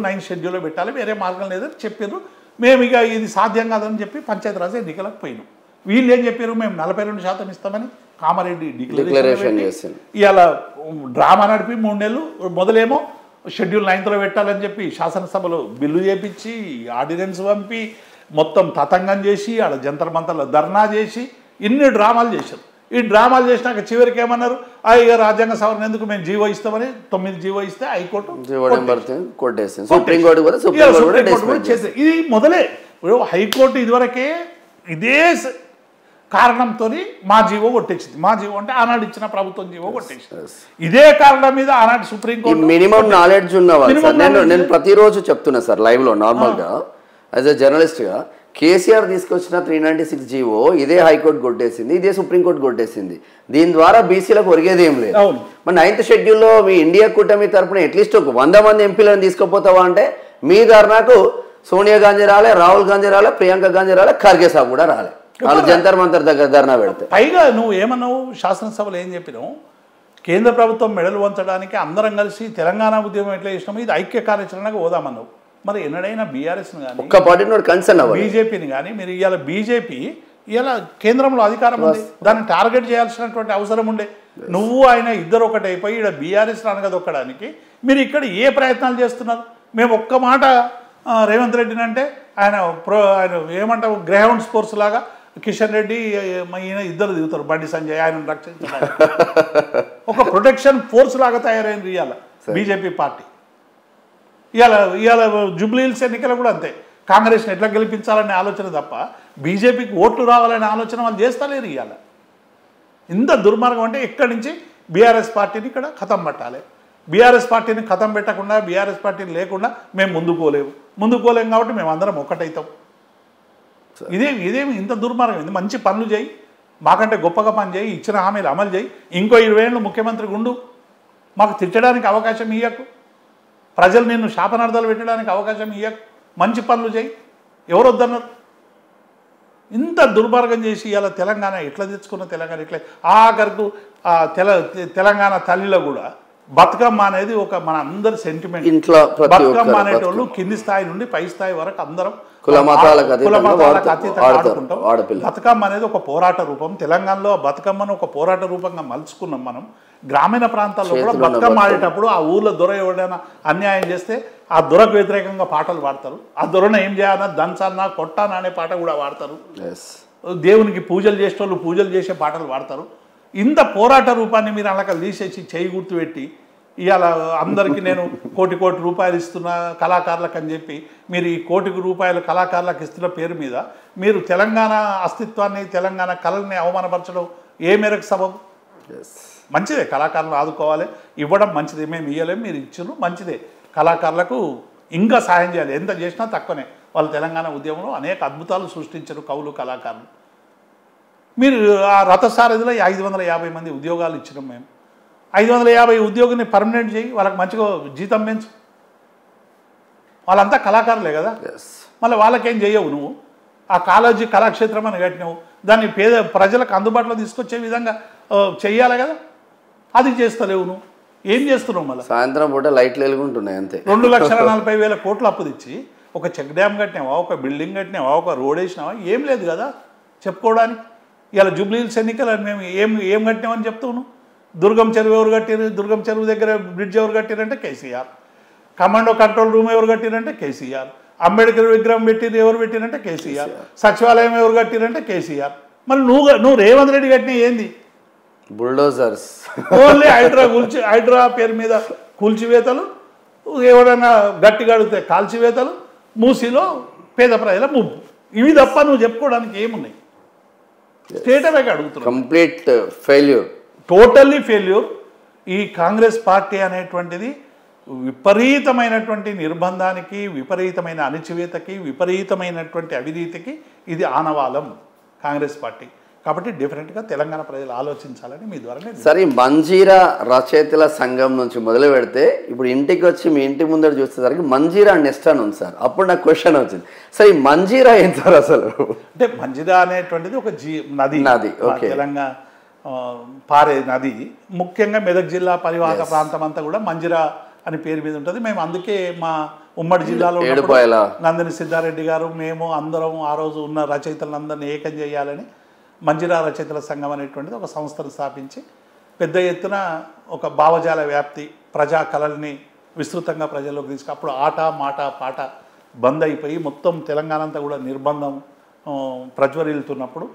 B: 9 షెడ్యూల్లో పెట్టాలి, వేరే మార్గం లేదని చెప్పారు. మేము ఇక ఇది సాధ్యం కాదని చెప్పి పంచాయతీరాజ్ ఎన్నికలకు పోయినాం. వీళ్ళు ఏం చెప్పారు, మేము 42% ఇస్తామని కామారెడ్డి డిక్లరేషన్ చేసి ఇలా డ్రామా నడిపి 3 నెలలు మొదలేమో షెడ్యూల్ 9లో పెట్టాలని చెప్పి శాసనసభలో బిల్లు చేపించి ఆర్డినెన్స్ పంపి మొత్తం తతంగం చేసి ఆడ జంతర్ మంతర్లో ధర్నా చేసి ఇన్ని డ్రామాలు చేశారు. ఈ డ్రామాలు చేసినాక చివరికి ఏమన్నారు, ఇక రాజ్యాంగ సవరణ ఎందుకు మేము జీవో ఇస్తామని 9 జీవో ఇస్తే హైకోర్టు ఇది మొదలే. హైకోర్టు ఇదివరకే ఇదే కారణంతో మా జీవో కొట్టేసింది. మా జీవో అంటే ఆనాడు ఇచ్చిన ప్రభుత్వం జీవో కొట్టేసింది. ఇదే కారణం మీద ఆనాడు సుప్రీంకోర్టు
A: మినిమం నాలెడ్జ్ ఉన్నవాళ్ళు నేను ప్రతిరోజు చెప్తున్నా సార్ లైవ్ లో నార్మల్ గా యాజ్ ఎ జర్నలిస్ట్ గా కేసీఆర్ తీసుకొచ్చిన 396 జీవో ఇదే హైకోర్టు కొట్టేసింది, ఇదే సుప్రీంకోర్టు కొట్టేసింది. దీని ద్వారా బీసీలకు ఒరిగేది ఏం లేదు. మరి 9th షెడ్యూల్లో మీ ఇండియా కూటమి తరఫున అట్లీస్ట్ ఒక 100 మంది ఎంపీలను తీసుకుపోతావా అంటే మీ ధర్నాకు సోనియా గాంధీ రాలే, రాహుల్ గాంధీ రాలే, ప్రియాంక గాంధీ రాలే, ఖర్గే సాబ్ కూడా రాలే. వాళ్ళు జంతర్ మంతర్ దగ్గర ధర్నా పెడితే
B: పైగా నువ్వు ఏమన్నావు శాసనసభలో ఏం చెప్పినావు, కేంద్ర ప్రభుత్వం మెడలు వంచడానికి అందరం కలిసి తెలంగాణ ఉద్యమం ఎట్లా చేసినాము ఇది ఐక్య కార్యాచరణకు పోదామన్నావు. మరి ఎన్నడైనా బీఆర్ఎస్ని కానీ బీజేపీని కానీ మీరు ఇవాళ బీజేపీ ఇవాళ కేంద్రంలో అధికారం ఉంది, దాన్ని టార్గెట్ చేయాల్సినటువంటి అవసరం ఉండే. నువ్వు ఆయన ఇద్దరు ఒకటైపోయి ఇక్కడ బీఆర్ఎస్ అనగదొక్కడానికి మీరు ఇక్కడ ఏ ప్రయత్నాలు చేస్తున్నారు? మేము ఒక్క మాట రేవంత్ రెడ్డిని అంటే ఆయన ఏమంటావు గ్రౌండ్ స్పోర్ట్స్ లాగా కిషన్ రెడ్డి ఈయన ఇద్దరు దిగుతారు, బండి సంజయ్ ఆయన రక్షించడానికి ఒక ప్రొటెక్షన్ ఫోర్స్ లాగా తయారైంది ఇవాళ బీజేపీ పార్టీ. ఇవాళ జూబ్లీ హిల్స్ ఎన్నికలు కూడా అంతే, కాంగ్రెస్ని ఎట్లా గెలిపించాలనే ఆలోచన తప్ప బీజేపీకి ఓట్లు రావాలనే ఆలోచన వాళ్ళు చేస్తలేరు. ఇవాళ ఇంత దుర్మార్గం అంటే ఇక్కడి నుంచి బీఆర్ఎస్ పార్టీని ఇక్కడ ఖతం పట్టాలి. బీఆర్ఎస్ పార్టీని ఖతం పెట్టకుండా బీఆర్ఎస్ పార్టీని లేకుండా మేము ముందుకు పోలేము కాబట్టి మేము అందరం ఒక్కటైతాం. ఇదేమి ఇంత దుర్మార్గం? ఇది మంచి పనులు చేయి, మాకంటే గొప్పగా పని చేయి, ఇచ్చిన హామీలు అమలు చేయి, ఇంకో 20 ఏళ్ళు ముఖ్యమంత్రి గుండు, మాకు తిట్టడానికి అవకాశం ఇయ్యకు, ప్రజలు నిన్ను శాపనార్థాలు పెట్టడానికి అవకాశం ఇయ్యకు, మంచి పనులు చేయి. ఎవరు వద్దన్నారు? ఇంత దుర్మార్గం చేసి ఇలా తెలంగాణ ఎట్లా తెచ్చుకున్న తెలంగాణ ఇట్లా ఆఖరకు తెలంగాణ తల్లిలో కూడా బతుకమ్మ అనేది ఒక మన అందరి సెంటిమెంట్. ఇంట్లో బతుకమ్మ అనేటోళ్ళు కింది స్థాయి నుండి పై స్థాయి వరకు అందరం కుల మతాలకు అతీతంగా ఆడుకుంటాం. బతుకమ్మ అనేది ఒక పోరాట రూపం. తెలంగాణలో బతుకమ్మను ఒక పోరాట రూపంగా మలుచుకున్నాం మనం. గ్రామీణ ప్రాంతాల్లో కూడా బతుకమ్మ ఆడేటప్పుడు ఆ ఊర్లో దొర ఎవరైనా అన్యాయం చేస్తే ఆ దొరకు వ్యతిరేకంగా పాటలు పాడతారు. ఆ దొరను ఏం చేయాలన్నా దంచాలన్నా కొట్టానా అనే పాట కూడా పాడతారు. దేవునికి పూజలు చేసేటోళ్ళు పూజలు చేసే పాటలు పాడతారు. ఇంత పోరాట రూపాన్ని మీరు అలాగ తీసేసి చేయి గుర్తుపెట్టి ఇవాళ అందరికీ నేను కోటి రూపాయలు ఇస్తున్నా కళాకారులకు అని చెప్పి మీరు ఈ ₹1 కోటి కళాకారులకు ఇస్తున్న పేరు మీద మీరు తెలంగాణ అస్తిత్వాన్ని తెలంగాణ కళల్ని అవమానపరచడం ఏ మేరకు సబబు? మంచిదే, కళాకారులను ఆదుకోవాలి, ఇవ్వడం మంచిదే. మేము ఇవ్వలేము, మీరు ఇచ్చారు, మంచిదే. కళాకారులకు ఇంకా సాయం చేయాలి, ఎంత చేసినా తక్కువనే. వాళ్ళు తెలంగాణ ఉద్యమంలో అనేక అద్భుతాలు సృష్టించారు కవులు కళాకారులు. మీరు ఆ రథసారథిలో 550 మంది ఉద్యోగాలు ఇచ్చినాం మేము. 550 ఉద్యోగిని పర్మనెంట్ చేయి, వాళ్ళకి మంచిగా జీతం పెంచు. వాళ్ళంతా కళాకారులే కదా, మళ్ళీ వాళ్ళకేం చేయవు నువ్వు. ఆ కాలేజీ కళాక్షేత్రం అని కట్టినావు, దాన్ని ప్రజలకు అందుబాటులో తీసుకొచ్చే విధంగా చెయ్యాలి కదా, అది చేస్తలేవు. నువ్వు ఏం చేస్తున్నావు? మళ్ళీ
A: సాయంత్రం పూట లైట్లు వెలుగుంటున్నాయి అంతే.
B: 2,40,000 కోట్లు అప్పు తెచ్చి ఒక చెక్ డ్యామ్ కట్టినావా, ఒక బిల్డింగ్ కట్టినావా, ఒక రోడ్ వేసినావా? ఏం లేదు కదా చెప్పుకోవడానికి. ఇలా జూబ్లీ హిల్స్ ఎన్నికలు మేము ఏం కట్టినామని చెప్తావు. దుర్గం చెరువు ఎవరు కట్టారు? దుర్గం చెరువు దగ్గర బ్రిడ్జ్ ఎవరు కట్టారంటే కేసీఆర్. కమాండో కంట్రోల్ రూమ్ ఎవరు కట్టారంటే కేసీఆర్. అంబేద్కర్ విగ్రహం ఎవరు పెట్టారంటే కేసీఆర్. సచివాలయం ఎవరు కట్టారంటే కేసీఆర్. మరి నువ్వు రేవంత్ రెడ్డి కట్టిన ఏంది?
A: బుల్డోజర్స్
B: ఓన్లీ హైడ్రా పేరు మీద కూల్చివేతలు, ఎవరైనా గట్టిగా అడిగితే కాల్చివేతలు, మూసీలో పేద ప్రజల ముప్పు. ఇవి తప్ప నువ్వు చెప్పుకోవడానికి ఏమున్నాయి? స్టేట్ అవే అడుగుతున్నావు.
A: Complete failure,
B: totally failure. ఈ కాంగ్రెస్ పార్టీ అనేటువంటిది విపరీతమైనటువంటి నిర్బంధానికి, విపరీతమైన అణచివేతకి, విపరీతమైనటువంటి అవినీతికి ఇది ఆనవాలం కాంగ్రెస్ పార్టీ. కాబట్టి డెఫినెట్గా తెలంగాణ ప్రజలు ఆలోచించాలని మీ ద్వారా.
A: సరే, మంజీరా రచయితల సంఘం నుంచి మొదలు పెడితే ఇప్పుడు ఇంటికి వచ్చి మీ ఇంటి ముందర చూసేసరికి మంజీరా నెస్ట్ అని ఉంది సార్. అప్పుడు నాకు క్వశ్చన్ వచ్చింది, సరే ఈ మంజీరా ఏం సార్ అసలు?
B: అంటే మంజీరా అనేటువంటిది ఒక నది, తెలంగాణ పారే నది. ముఖ్యంగా మెదక్ జిల్లా పరివాహక ప్రాంతం అంతా కూడా మంజీరా అని పేరు మీద ఉంటుంది. మేము అందుకే మా ఉమ్మడి జిల్లాలో నందిని సిద్ధారెడ్డి గారు, మేము అందరం ఆ రోజు ఉన్న రచయితలందరినీ ఏకం చేయాలని మంజీరా రచయితల సంఘం అనేటువంటిది ఒక సంస్థను స్థాపించి పెద్ద ఎత్తున ఒక భావజాల వ్యాప్తి, ప్రజా కళల్ని విస్తృతంగా ప్రజల్లోకి తీసుకు. అప్పుడు ఆట మాట పాట బంద్ అయిపోయి మొత్తం తెలంగాణ అంతా కూడా నిర్బంధం ప్రజ్వరిల్లుతున్నప్పుడు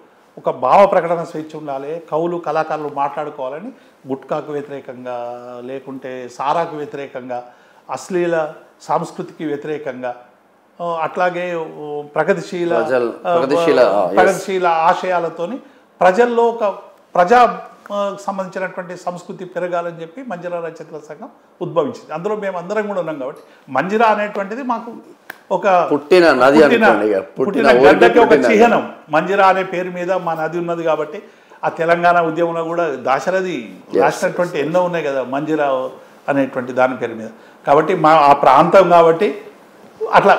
B: ఒక భావ ప్రకటన స్వేచ్ఛ ఉండాలి, కవులు కళాకారులు మాట్లాడుకోవాలని గుట్కాకు వ్యతిరేకంగా, లేకుంటే సారాకు వ్యతిరేకంగా, అశ్లీల సంస్కృతికి వ్యతిరేకంగా, అట్లాగే ప్రగతిశీల ఆశయాలతోని ప్రజల్లో ఒక ప్రజా సంబంధించినటువంటి సంస్కృతి పెరగాలని చెప్పి మంజీరా రచయితల సంఘం ఉద్భవించింది. అందులో మేము అందరం కూడా ఉన్నాం. కాబట్టి మంజీరా అనేటువంటిది మాకు ఒక పుట్టిన గడ్డకి ఒక చిహ్నం. మంజీరా అనే పేరు మీద మా నది ఉన్నది కాబట్టి ఆ తెలంగాణ ఉద్యమంలో కూడా దాశరథి రాసినటువంటి ఎన్నో ఉన్నాయి కదా మంజీరా అనేటువంటి దాని పేరు మీద. కాబట్టి మా ఆ ప్రాంతం కాబట్టి అట్లా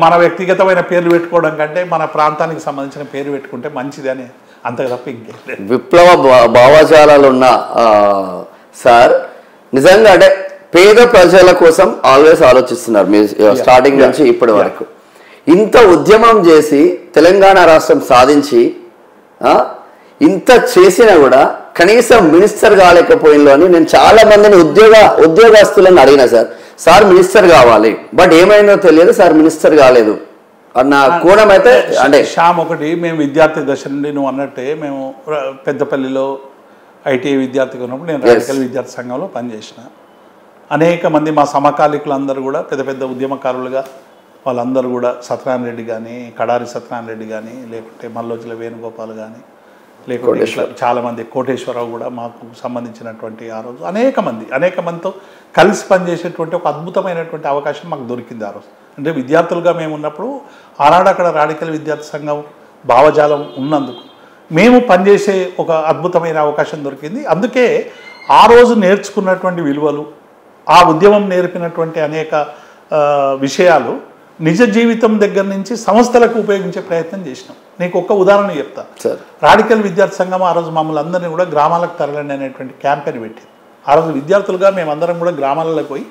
B: మన వ్యక్తిగతమైన పేర్లు పెట్టుకోవడం కంటే మన ప్రాంతానికి సంబంధించిన పేరు పెట్టుకుంటే మంచిది అని, అంతకు తప్ప ఇంకే.
A: విప్లవ భావజాలాలు ఉన్న సార్ నిజంగా అంటే పేద ప్రజల కోసం ఆల్వేస్ ఆలోచిస్తున్నారు మీరు స్టార్టింగ్ నుంచి ఇప్పటి వరకు. ఇంత ఉద్యమం చేసి తెలంగాణ రాష్ట్రం సాధించి ఇంత చేసినా కూడా కనీసం మినిస్టర్ కాలేకపోయిందో అని నేను చాలా మందిని ఉద్యోగస్తులను అడిగినా సార్ మినిస్టర్ కావాలి, బట్ ఏమైందో తెలియదు సార్, మినిస్టర్ కాలేదు అన్న కోణం అయితే. అంటే
B: శ్యామ్, ఒకటి మేము విద్యార్థి దశ నుండి నువ్వు అన్నట్టే మేము పెద్దపల్లిలో ఐటీఐ విద్యార్థిగా ఉన్నప్పుడు నేను రాజకీయ విద్యార్థి సంఘంలో పనిచేసిన. అనేక మంది మా సమకాలీకులందరూ కూడా పెద్ద పెద్ద ఉద్యమకారులుగా వాళ్ళందరూ కూడా సత్యనారాయణ రెడ్డి కానీ, కడారి సత్యనారాయణ రెడ్డి కానీ, లేకుంటే మల్లోజుల వేణుగోపాల్ కానీ, లేకుంటే చాలామంది కోటేశ్వరరావు కూడా మాకు సంబంధించినటువంటి ఆ రోజు అనేక మందితో కలిసి పనిచేసేటువంటి ఒక అద్భుతమైనటువంటి అవకాశం మాకు దొరికింది ఆ రోజు. అంటే విద్యార్థులుగా మేము ఉన్నప్పుడు ఆనాడు అక్కడ రాడికల్ విద్యార్థి సంఘం భావజాలం ఉన్నందుకు మేము పనిచేసే ఒక అద్భుతమైన అవకాశం దొరికింది. అందుకే ఆ రోజు నేర్చుకున్నటువంటి విలువలు, ఆ ఉద్యమం నేర్పినటువంటి అనేక విషయాలు నిజ జీవితం దగ్గర నుంచి సంస్థలకు ఉపయోగించే ప్రయత్నం చేసినాం. నీకు ఒక్క ఉదాహరణ చెప్తా. రాడికల్ విద్యార్థి సంఘం ఆ రోజు మమ్మల్ని అందరినీ కూడా గ్రామాలకు తరలండి అనేటువంటి క్యాంపెయిన్ పెట్టింది. ఆ రోజు విద్యార్థులుగా మేమందరం కూడా గ్రామాలకు పోయి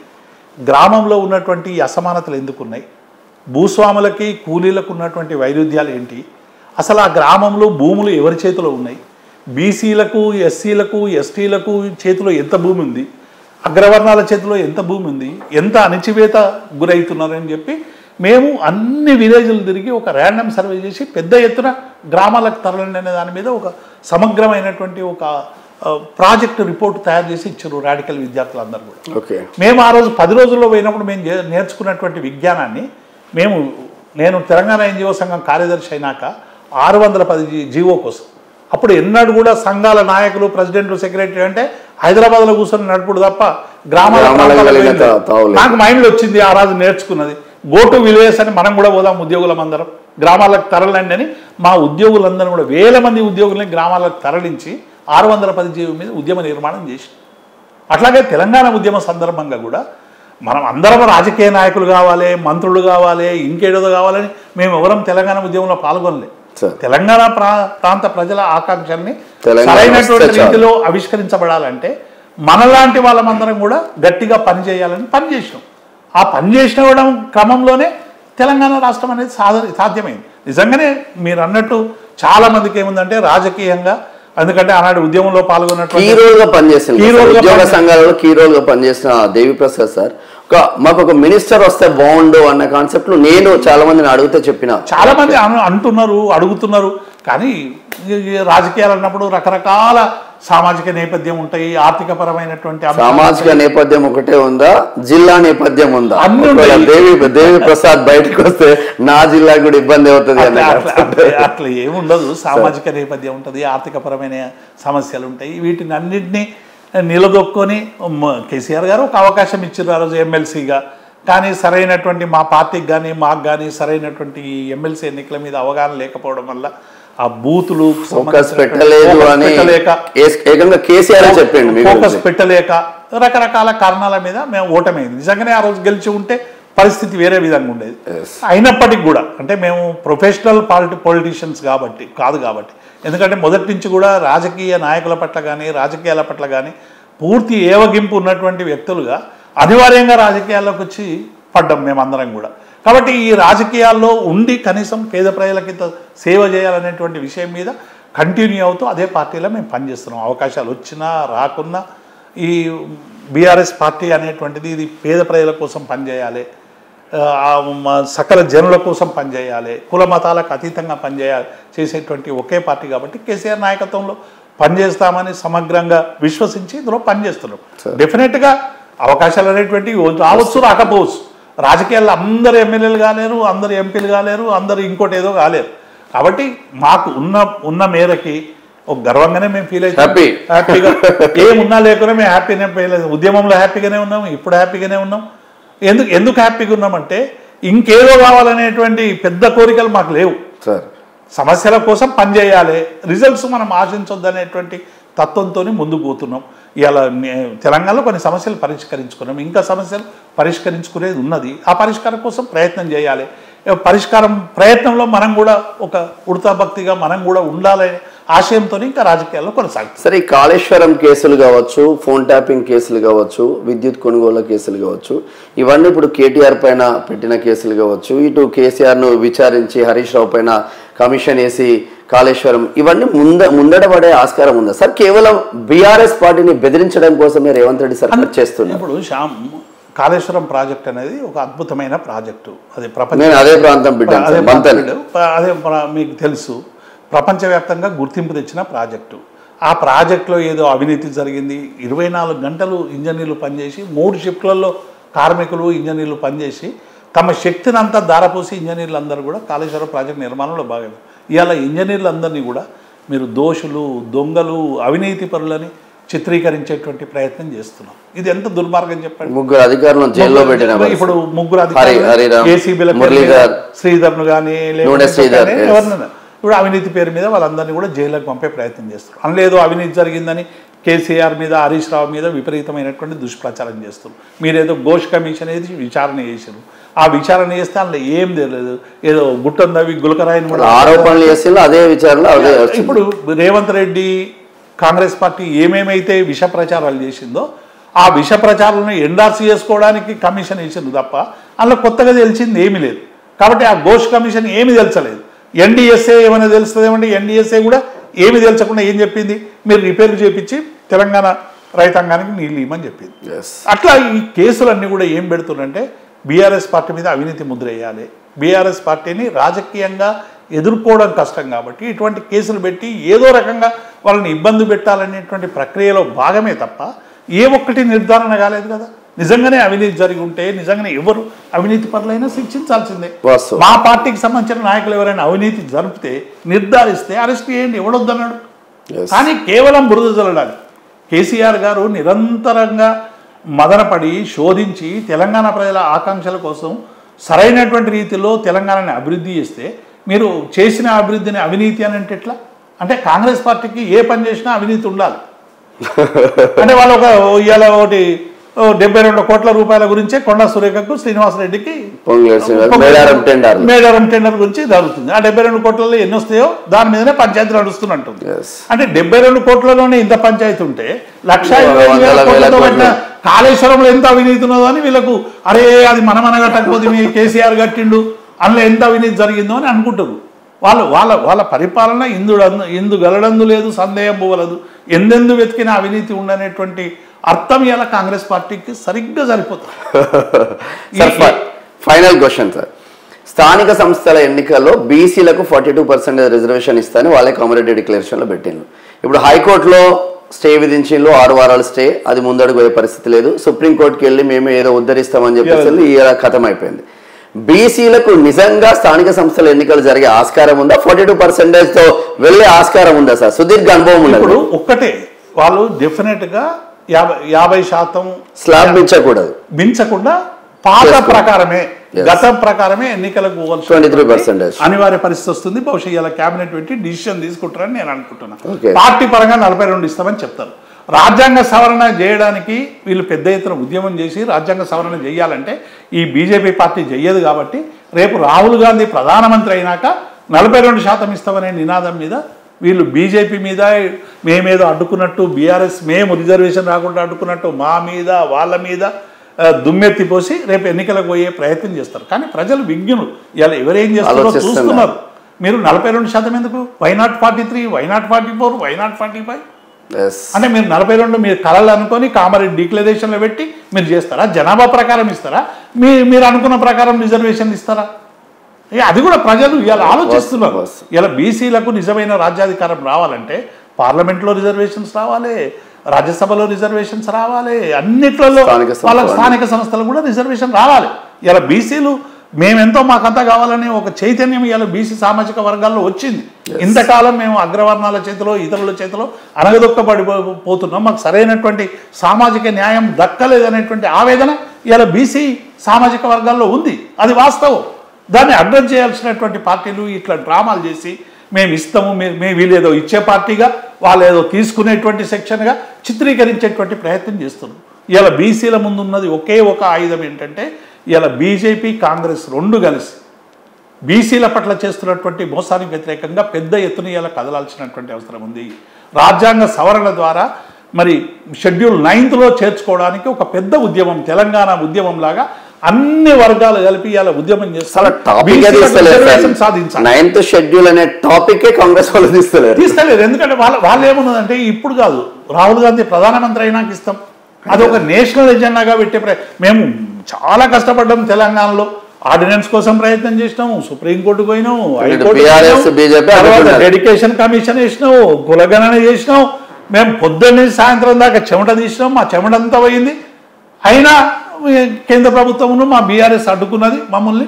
B: గ్రామంలో ఉన్నటువంటి అసమానతలు ఎందుకున్నాయి, భూస్వాములకి కూలీలకు ఉన్నటువంటి వైరుధ్యాలు ఏంటి, అసలు ఆ గ్రామంలో భూములు ఎవరి చేతిలో ఉన్నాయి, బీసీలకు ఎస్సీలకు ఎస్టీలకు చేతిలో ఎంత భూమి ఉంది, అగ్రవర్ణాల చేతిలో ఎంత భూమి ఉంది, ఎంత అణచివేత గురవుతున్నారని చెప్పి మేము అన్ని విలేజ్లు తిరిగి ఒక ర్యాండమ్ సర్వే చేసి పెద్ద ఎత్తున గ్రామాలకు తరలండి అనే దాని మీద ఒక సమగ్రమైనటువంటి ఒక ప్రాజెక్ట్ రిపోర్ట్ తయారు చేసి ఇచ్చారు రాడికల్ విద్యార్థులందరూ కూడా. మేము ఆ రోజు 10 రోజుల్లో పోయినప్పుడు మేము నేర్చుకున్నటువంటి విజ్ఞానాన్ని నేను తెలంగాణ ఎన్జిఓ సంఘం కార్యదర్శి అయినాక 610 జీవో కోసం అప్పుడు ఎన్నడూ కూడా సంఘాల నాయకులు, ప్రెసిడెంట్లు, సెక్రటరీ అంటే హైదరాబాద్లో కూర్చొని నడుపుడు తప్ప నాకు మైండ్లో వచ్చింది ఆ రోజు నేర్చుకున్నది. గో టు విలేజెస్ అని మనం కూడా పోదాం ఉద్యోగులం అందరం, గ్రామాలకు తరలండి అని మా ఉద్యోగులందరూ కూడా వేల మంది ఉద్యోగులని గ్రామాలకు తరలించి 610 జీవో మీద ఉద్యమ నిర్మాణం చేసి. అట్లాగే తెలంగాణ ఉద్యమ సందర్భంగా కూడా మనం అందరం రాజకీయ నాయకులు కావాలి, మంత్రులు కావాలి, ఇంకేదో కావాలని మేము ఎవరం తెలంగాణ ఉద్యమంలో పాల్గొనలేదు. తెలంగాణ ప్రాంత ప్రజల ఆకాంక్షల్ని సరైనటువంటి రీతిలో ఆవిష్కరించబడాలంటే మనలాంటి వాళ్ళమందరం కూడా గట్టిగా పనిచేయాలని పనిచేసినాం. ఆ పనిచేసిన క్రమంలోనే తెలంగాణ రాష్ట్రం అనేది సాధ్యమైంది. నిజంగానే మీరు అన్నట్టు చాలా మందికి ఏముందంటే రాజకీయంగా, ఎందుకంటే ఆనాడు ఉద్యమంలో పాల్గొన్నటువంటి
A: ఉద్యోగ సంఘాలలో కీ రోల్ గా పనిచేసిన దేవిప్రసాద్ సార్ మాకు ఒక మినిస్టర్ వస్తే బాగుండు అన్న కాన్సెప్ట్ లో నేను చాలా మందిని అడిగితే చెప్పిన,
B: చాలా మంది అంటున్నారు, అడుగుతున్నారు. కానీ రాజకీయాలు అన్నప్పుడు రకరకాల సామాజిక నేపథ్యం ఉంటాయి, ఆర్థిక పరమైనటువంటి
A: సామాజిక నేపథ్యం ఒకటే ఉందా, జిల్లా నేపథ్యం ఉందా? దేవి ప్రసాద్ బయటకు వస్తే నా జిల్లా కూడా ఇబ్బంది అవుతుంది
B: అట్లా ఏముండదు. సామాజిక నేపథ్యం ఉంటుంది, ఆర్థిక పరమైన సమస్యలు ఉంటాయి. వీటిని అన్నింటినీ నిలదొక్కొని కేసీఆర్ గారు ఒక అవకాశం ఇచ్చారు ఆ రోజు ఎమ్మెల్సీగా. కానీ సరైనటువంటి మా పార్టీకి కానీ మాకు కానీ సరైనటువంటి ఎమ్మెల్సీ ఎన్నికల మీద అవగాహన లేకపోవడం వల్ల ఆ బూతులు
A: ఫోకస్
B: పెట్టలేక రకరకాల కారణాల మీద మేము ఓటమైంది. నిజంగానే ఆ రోజు గెలిచి ఉంటే పరిస్థితి వేరే విధంగా ఉండేది. అయినప్పటికీ కూడా అంటే మేము ప్రొఫెషనల్ పొలిటీషియన్స్ కాబట్టి ఎందుకంటే మొదటి నుంచి కూడా రాజకీయ నాయకుల పట్ల కానీ రాజకీయాల పట్ల కానీ పూర్తి ఏవగింపు ఉన్నటువంటి వ్యక్తులుగా అనివార్యంగా రాజకీయాల్లోకి వచ్చి పడ్డాం మేమందరం కూడా. కాబట్టి ఈ రాజకీయాల్లో ఉండి కనీసం పేద ప్రజలకి సేవ చేయాలనేటువంటి విషయం మీద కంటిన్యూ అవుతూ అదే పార్టీలో మేము పనిచేస్తున్నాం. అవకాశాలు వచ్చినా రాకున్నా ఈ బీఆర్ఎస్ పార్టీ అనేటువంటిది ఇది పేద ప్రజల కోసం పనిచేయాలి, సకల జనుల కోసం పనిచేయాలి, కుల మతాలకు అతీతంగా చేసేటువంటి ఒకే పార్టీ కాబట్టి కేసీఆర్ నాయకత్వంలో పనిచేస్తామని సమగ్రంగా విశ్వసించి ఇందులో పనిచేస్తున్నాం. డెఫినెట్గా అవకాశాలు అనేటువంటివి రావచ్చు రాకపోవచ్చు. రాజకీయాల్లో అందరు ఎమ్మెల్యేలు కాలేరు, అందరు ఎంపీలు కాలేరు, అందరు ఇంకోటి ఏదో కాలేరు. కాబట్టి మాకు ఉన్న మేరకి ఒక గర్వంగానే మేము ఫీల్ అవుతాం. హ్యాపీగా ఏమున్నా లేకుండా మేము హ్యాపీనే ఫీల్ అవుతాం. ఉద్యమంలో హ్యాపీగానే ఉన్నాం, ఇప్పుడు హ్యాపీగానే ఉన్నాం. ఎందుకు హ్యాపీగా ఉన్నామంటే ఇంకేదో కావాలనేటువంటి పెద్ద కోరికలు మాకు లేవు. సమస్యల కోసం పనిచేయాలి, రిజల్ట్స్ మనం ఆశించొద్దు అనేటువంటి తత్వంతో ముందుకు పోతున్నాం. ఇలా తెలంగాణలో కొన్ని సమస్యలు పరిష్కరించుకున్నాం, ఇంకా సమస్యలు పరిష్కరించుకునేది ఉన్నది. ఆ పరిష్కారం కోసం ప్రయత్నం చేయాలి. ప్రయత్నంలో మనం కూడా ఒక ఉడతా భక్తిగా మనం కూడా ఉండాలనే ఆశయంతో ఇంకా రాజకీయాల్లో కొనసాగుతుంది.
A: సరే, ఈ కాళేశ్వరం కేసులు కావచ్చు, ఫోన్ ట్యాపింగ్ కేసులు కావచ్చు, విద్యుత్ కొనుగోలు కేసులు కావచ్చు, ఇవన్నీ ఇప్పుడు కేటీఆర్ పైన పెట్టిన కేసులు కావచ్చు, ఇటు కేసీఆర్ను విచారించి హరీష్ రావు పైన కమిషన్ వేసి కాళేశ్వరం, ఇవన్నీ ముందడబడే ఆస్కారం ఉందా సార్? కేవలం బీఆర్ఎస్ పార్టీని బెదిరించడం కోసమే రేవంత్ రెడ్డి సార్ చేస్తున్నారు.
B: ఇప్పుడు కాళేశ్వరం ప్రాజెక్ట్ అనేది ఒక అద్భుతమైన ప్రాజెక్టు. అది
A: అదే ప్రాంతం
B: అదే మీకు తెలుసు, ప్రపంచవ్యాప్తంగా గుర్తింపు తెచ్చిన ప్రాజెక్టు. ఆ ప్రాజెక్టులో ఏదో అవినీతి జరిగింది. 24 గంటలు ఇంజనీర్లు పనిచేసి 3 షిఫ్ట్లలో కార్మికులు ఇంజనీర్లు పనిచేసి తమ శక్తిని అంతా దారపోసి ఇంజనీర్లు అందరూ కూడా కాళేశ్వరం ప్రాజెక్టు నిర్మాణంలో భాగమే. ఇవాళ ఇంజనీర్లందరినీ కూడా మీరు దోషులు, దొంగలు, అవినీతి పరులని చిత్రీకరించేటువంటి ప్రయత్నం చేస్తున్నాం. ఇది ఎంత దుర్మార్గం చెప్పండి.
A: 3 అధికారులను జైల్లో పెట్టిన
B: ఇప్పుడు 3 అధికారులు ఏసీబీల శ్రీధర్ను కానీ ఎవరినైనా ఇప్పుడు అవినీతి పేరు మీద వాళ్ళందరినీ కూడా జైలుకు పంపే ప్రయత్నం చేస్తారు. అందులో అవినీతి జరిగిందని కేసీఆర్ మీద హరీష్ రావు మీద విపరీతమైనటువంటి దుష్ప్రచారం చేస్తారు. మీరేదో ఘోష్ కమిషన్ వేసి విచారణ చేశారు. ఆ విచారణ చేస్తే అందులో ఏం తెలియదు, ఏదో గుట్టందవి గులకరాయిని కూడా
A: ఆరోపణలు చేస్తే అదే విచారణ.
B: ఇప్పుడు రేవంత్ రెడ్డి కాంగ్రెస్ పార్టీ ఏమేమైతే విష ప్రచారాలు చేసిందో ఆ విష ప్రచారాలను ఎండార్స్ చేసుకోవడానికి కమిషన్ వేసింది తప్ప అందులో కొత్తగా తెలిసింది ఏమీ లేదు. కాబట్టి ఆ ఘోష్ కమిషన్ ఏమీ తెలుసలేదు. ఎన్డీఎస్ఏ ఏమైనా తెలుస్తుందేమంటే ఎన్డీఎస్ఏ కూడా ఏమి తెలుసకుండా ఏం చెప్పింది, మీరు రిపేర్లు చేపించి తెలంగాణ రైతాంగానికి నీళ్ళు ఇవ్వమని చెప్పింది. అట్లా ఈ కేసులన్నీ కూడా ఏం పెడుతున్నారంటే బీఆర్ఎస్ పార్టీ మీద అవినీతి ముద్ర వేయాలి, బీఆర్ఎస్ పార్టీని రాజకీయంగా ఎదుర్కోవడం కష్టం కాబట్టి ఇటువంటి కేసులు పెట్టి ఏదో రకంగా వాళ్ళని ఇబ్బంది పెట్టాలనేటువంటి ప్రక్రియలో భాగమే తప్ప ఏ ఒక్కటి నిర్ధారణ కాలేదు కదా. నిజంగానే అవినీతి జరిగి ఉంటే నిజంగానే ఎవరు అవినీతి పరులైనా శిక్షించాల్సిందే. మా పార్టీకి సంబంధించిన నాయకులు ఎవరైనా అవినీతి జరిపితే నిర్ధారిస్తే అరెస్ట్ చేయండి, ఎవడొద్దన్నాడు. కానీ కేవలం బురద జల్లడానికి కేసీఆర్ గారు నిరంతరంగా మదనపడి శోధించి తెలంగాణ ప్రజల ఆకాంక్షల కోసం సరైనటువంటి రీతిలో తెలంగాణని అభివృద్ధి చేస్తే మీరు చేసిన అభివృద్ధిని అవినీతి అని అంటే ఎట్లా? అంటే కాంగ్రెస్ పార్టీకి ఏ పని చేసినా అవినీతి ఉండాలి. అంటే వాళ్ళు ఇవాళ 72 కోట్ల రూపాయల గురించే కొండా సురేఖకు శ్రీనివాసరెడ్డికి మేడారం టెండర్ గురించి జరుగుతుంది. ఆ 72 కోట్లలో ఎన్ని వస్తాయో దాని మీదనే పంచాయతీ నడుస్తున్నట్టుంది. అంటే 72 కోట్లలోనే ఇంత పంచాయతీ ఉంటే 1,20,000 కోట్లతో పట్టిన కాళేశ్వరంలో ఎంత అవినీతి ఉన్నదో అని వీళ్ళకు అరే అది మనమనగట్టకపోతే మీ కేసీఆర్ కట్టిండు అందులో ఎంత అవినీతి జరిగిందో అని అనుకుంటారు. వాళ్ళ పరిపాలన ఇందు గలడందు లేదు, సందేహం పోవలదు, ఎందెందు వెతికిన అవినీతి ఉండనేటువంటి అర్థం ఇలా కాంగ్రెస్ పార్టీకి సరిగ్గా సరిపోతుంది.
A: ఫైనల్ క్వశ్చన్ సార్, స్థానిక సంస్థల ఎన్నికల్లో బీసీలకు 42% రిజర్వేషన్ ఇస్తానని వాళ్ళే కామారెడ్డి డిక్లరేషన్లో పెట్టిండ్రు. ఇప్పుడు హైకోర్టులో స్టే విధించిండ్రు, 6 వారాలు స్టే, అది ముందడుగు పోయే పరిస్థితి లేదు. సుప్రీంకోర్టుకి వెళ్ళి మేము ఏదో ఉద్ధరిస్తామని చెప్పేసి ఇలా కథం అయిపోయింది. బీసీలకు నిజంగా స్థానిక సంస్థల ఎన్నికలు జరిగే ఆస్కారం ఉందా? 42% తో వెళ్ళే ఆస్కారం ఉందా సార్? సుదీర్ఘ అనుభవం ఉండదు.
B: ఇప్పుడు ఒక్కటే వాళ్ళు డెఫినెట్ గా 50%
A: స్లాబ్ మించకుండా
B: పాత ప్రకారమే గత ప్రకారమే ఎన్నికలకు
A: 23%
B: అనివార్య పరిస్థితి వస్తుంది. బహుశా ఇలా కేబినెట్ పెట్టి డిసిషన్ తీసుకుంటారని నేను అనుకుంటున్నాను. పార్టీ పరంగా 42 ఇస్తామని చెప్తారు. రాజ్యాంగ సవరణ చేయడానికి వీళ్ళు పెద్ద ఎత్తున ఉద్యమం చేసి రాజ్యాంగ సవరణ చేయాలంటే ఈ బీజేపీ పార్టీ చెయ్యదు. కాబట్టి రేపు రాహుల్ గాంధీ ప్రధానమంత్రి అయినాక 42% ఇస్తామనే నినాదం మీద వీళ్ళు బీజేపీ మీద మేమేదో అడ్డుకున్నట్టు, బీఆర్ఎస్ మేము రిజర్వేషన్ రాకుండా అడ్డుకున్నట్టు మా మీద వాళ్ళ మీద దుమ్మెత్తిపోసి రేపు ఎన్నికలకు పోయే ప్రయత్నం చేస్తారు. కానీ ప్రజలు విజ్ఞులు, ఇలా ఎవరేం చేస్తారో చూస్తున్నారు. మీరు 42% ఎందుకు? Why not 43, why not 44, why not 45? అంటే మీరు 42 మీరు కళలు అనుకొని కామారెడ్డి డిక్లరేషన్లో పెట్టి మీరు చేస్తారా? జనాభా ప్రకారం ఇస్తారా? మీరు అనుకున్న ప్రకారం రిజర్వేషన్ ఇస్తారా? అది కూడా ప్రజలు ఇలా ఆలోచిస్తున్నారు. ఇలా బీసీలకు నిజమైన రాజ్యాధికారం రావాలంటే పార్లమెంట్లో రిజర్వేషన్స్ రావాలి, రాజ్యసభలో రిజర్వేషన్స్ రావాలి, అన్నిట్లలో వాళ్ళ స్థానిక సంస్థలు కూడా రిజర్వేషన్ రావాలి. ఇలా బీసీలు మేమెంతో మాకంతా కావాలనే ఒక చైతన్యం ఇలా బీసీ సామాజిక వర్గాల్లో వచ్చింది. ఇంతకాలం మేము అగ్రవర్ణాల చేతిలో ఇతరుల చేతిలో అనగదొక్కబడిపోతున్నాం, మాకు సరైనటువంటి సామాజిక న్యాయం దక్కలేదనేటువంటి ఆవేదన ఇలా బీసీ సామాజిక వర్గాల్లో ఉంది. అది వాస్తవం. దాన్ని అడ్రస్ చేయాల్సినటువంటి పార్టీలు ఇట్లా డ్రామాలు చేసి మేము ఇస్తాము, మేము వీళ్ళేదో ఇచ్చే పార్టీగా వాళ్ళు ఏదో తీసుకునేటువంటి సెక్షన్గా చిత్రీకరించేటువంటి ప్రయత్నం చేస్తున్నారు. ఇలా బీసీల ముందున్నది ఒకే ఒక ఆయుధం ఏంటంటే ఇలా బీజేపీ కాంగ్రెస్ రెండు కలిసి బీసీల పట్ల చేస్తున్నటువంటి మోసానికి వ్యతిరేకంగా పెద్ద ఎత్తున ఇలా కదలాల్సినటువంటి అవసరం ఉంది. రాజ్యాంగ సవరణ ద్వారా మరి షెడ్యూల్ 9లో చేర్చుకోవడానికి ఒక పెద్ద ఉద్యమం, తెలంగాణ ఉద్యమం లాగా అన్ని వర్గాలు కలిపి ఇలా ఉద్యమం చేస్తారు.
A: సాధించాలి. 9th షెడ్యూల్ అనే టాపిక్ కాంగ్రెస్ వాళ్ళు
B: తీస్తలేరు. ఎందుకంటే వాళ్ళు ఏమున్నదంటే ఇప్పుడు కాదు, రాహుల్ గాంధీ ప్రధానమంత్రి అయినాక ఇస్తాం. అది ఒక నేషనల్ ఎజెండాగా పెట్టే మేము చాలా కష్టపడ్డాం. తెలంగాణలో ఆర్డినెన్స్ కోసం ప్రయత్నం చేసినాము, సుప్రీంకోర్టుకు పోయినాము, హైకోర్టు, డెడికేషన్ కమిషన్ వేసినాము, కులగణన చేసినాం. మేము పొద్దున్నే సాయంత్రం దాకా చెమట తీసినాం, మా చెమట అంతా పోయింది. అయినా కేంద్ర ప్రభుత్వమును మా బీఆర్ఎస్ అడ్డుకున్నది మమ్మల్ని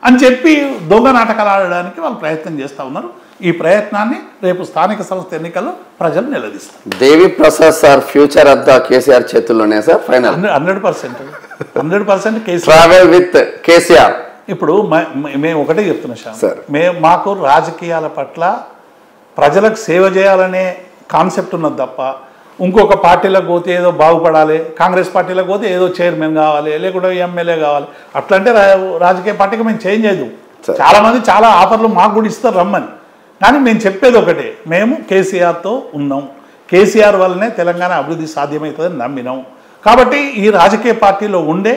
B: అని చెప్పి దొంగ నాటకాలు ఆడడానికి వాళ్ళు ప్రయత్నం చేస్తూ ఉన్నారు. ఈ ప్రయత్నాన్ని రేపు స్థానిక సంస్థ ఎన్నికల్లో ప్రజలు నిలదీస్తారు.
A: దేవి ప్రసాద్ సార్ ఫ్యూచర్ అంతా కేసీఆర్ చేతుల్లోనే sir. Final
B: 100%
A: travel with KCR.
B: ఇప్పుడు మేము ఒకటే చెప్తున్నాం సార్, మాకు రాజకీయాల పట్ల ప్రజలకు సేవ చేయాలనే కాన్సెప్ట్ ఉన్నది తప్ప ఇంకొక పార్టీలకు పోతే ఏదో బాగుపడాలి, కాంగ్రెస్ పార్టీలకు పోతే ఏదో చైర్మన్ కావాలి, లేకుంటే ఎమ్మెల్యే కావాలి, అట్లంటే రాజకీయ పార్టీకి మేము చేంజ్ చేయదు. చాలామంది చాలా ఆఫర్లు మాకు కూడా ఇస్తారు రమ్మని. కానీ మేము చెప్పేది ఒకటే, మేము కేసీఆర్తో ఉన్నాం, కేసీఆర్ వల్లనే తెలంగాణ అభివృద్ధి సాధ్యమవుతుందని నమ్మినాం. కాబట్టి ఈ రాజకీయ పార్టీలో ఉండే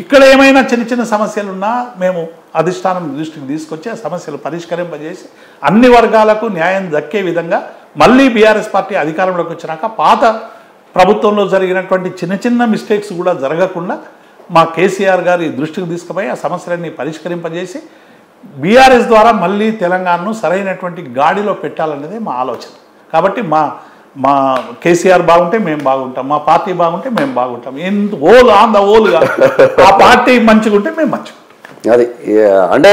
B: ఇక్కడ ఏమైనా చిన్న చిన్న సమస్యలు ఉన్నా మేము అధిష్టానం దృష్టికి తీసుకొచ్చి ఆ సమస్యలు పరిష్కరింపజేసి అన్ని వర్గాలకు న్యాయం దక్కే విధంగా మళ్ళీ బీఆర్ఎస్ పార్టీ అధికారంలోకి వచ్చినాక పాత ప్రభుత్వంలో జరిగినటువంటి చిన్న చిన్న మిస్టేక్స్ కూడా జరగకుండా మా కేసీఆర్ గారి దృష్టికి తీసుకుపోయి ఆ సమస్యలన్నీ పరిష్కరింపజేసి బీఆర్ఎస్ ద్వారా మళ్ళీ తెలంగాణను సరైనటువంటి గాడిలో పెట్టాలనేది మా ఆలోచన. కాబట్టి మా కేసీఆర్ బాగుంటే మేము బాగుంటాం, మా పార్టీ బాగుంటే మేము బాగుంటాం. ఆన్ ద హోల్గా ఆ పార్టీ మంచిగా ఉంటే మేము మంచిగా.
A: అది అంటే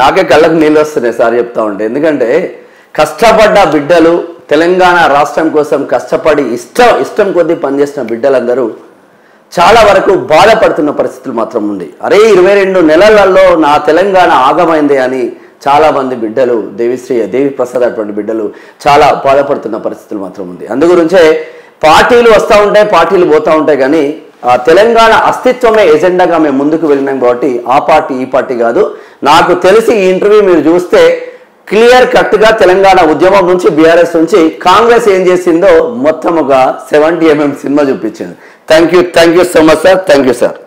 A: నాకే కళ్ళకు నీళ్ళు వస్తున్నాయి సార్ చెప్తా ఉంటే. ఎందుకంటే కష్టపడ్డ బిడ్డలు, తెలంగాణ రాష్ట్రం కోసం కష్టపడి ఇష్టం కొద్దీ పనిచేసిన బిడ్డలందరూ చాలా వరకు బాధపడుతున్న పరిస్థితులు మాత్రం ఉంది. అరే 22 నెలలలో నా తెలంగాణ ఆగమైంది అని చాలామంది బిడ్డలు, దేవి ప్రసాద్ అటువంటి బిడ్డలు చాలా బాధపడుతున్న పరిస్థితులు మాత్రం ఉంది. అందుగురించే పార్టీలు వస్తూ ఉంటాయి, పార్టీలు పోతూ ఉంటాయి, కానీ తెలంగాణ అస్తిత్వమే ఎజెండాగా మేము ముందుకు వెళ్ళినాం. కాబట్టి ఆ పార్టీ ఈ పార్టీ కాదు. నాకు తెలిసి ఈ ఇంటర్వ్యూ మీరు చూస్తే క్లియర్ కట్గా తెలంగాణ ఉద్యమం నుంచి బీఆర్ఎస్ నుంచి కాంగ్రెస్ ఏం చేసిందో మొత్తం ఒక 70mm సినిమా చూపించింది. Thank you so much sir. Thank you sir.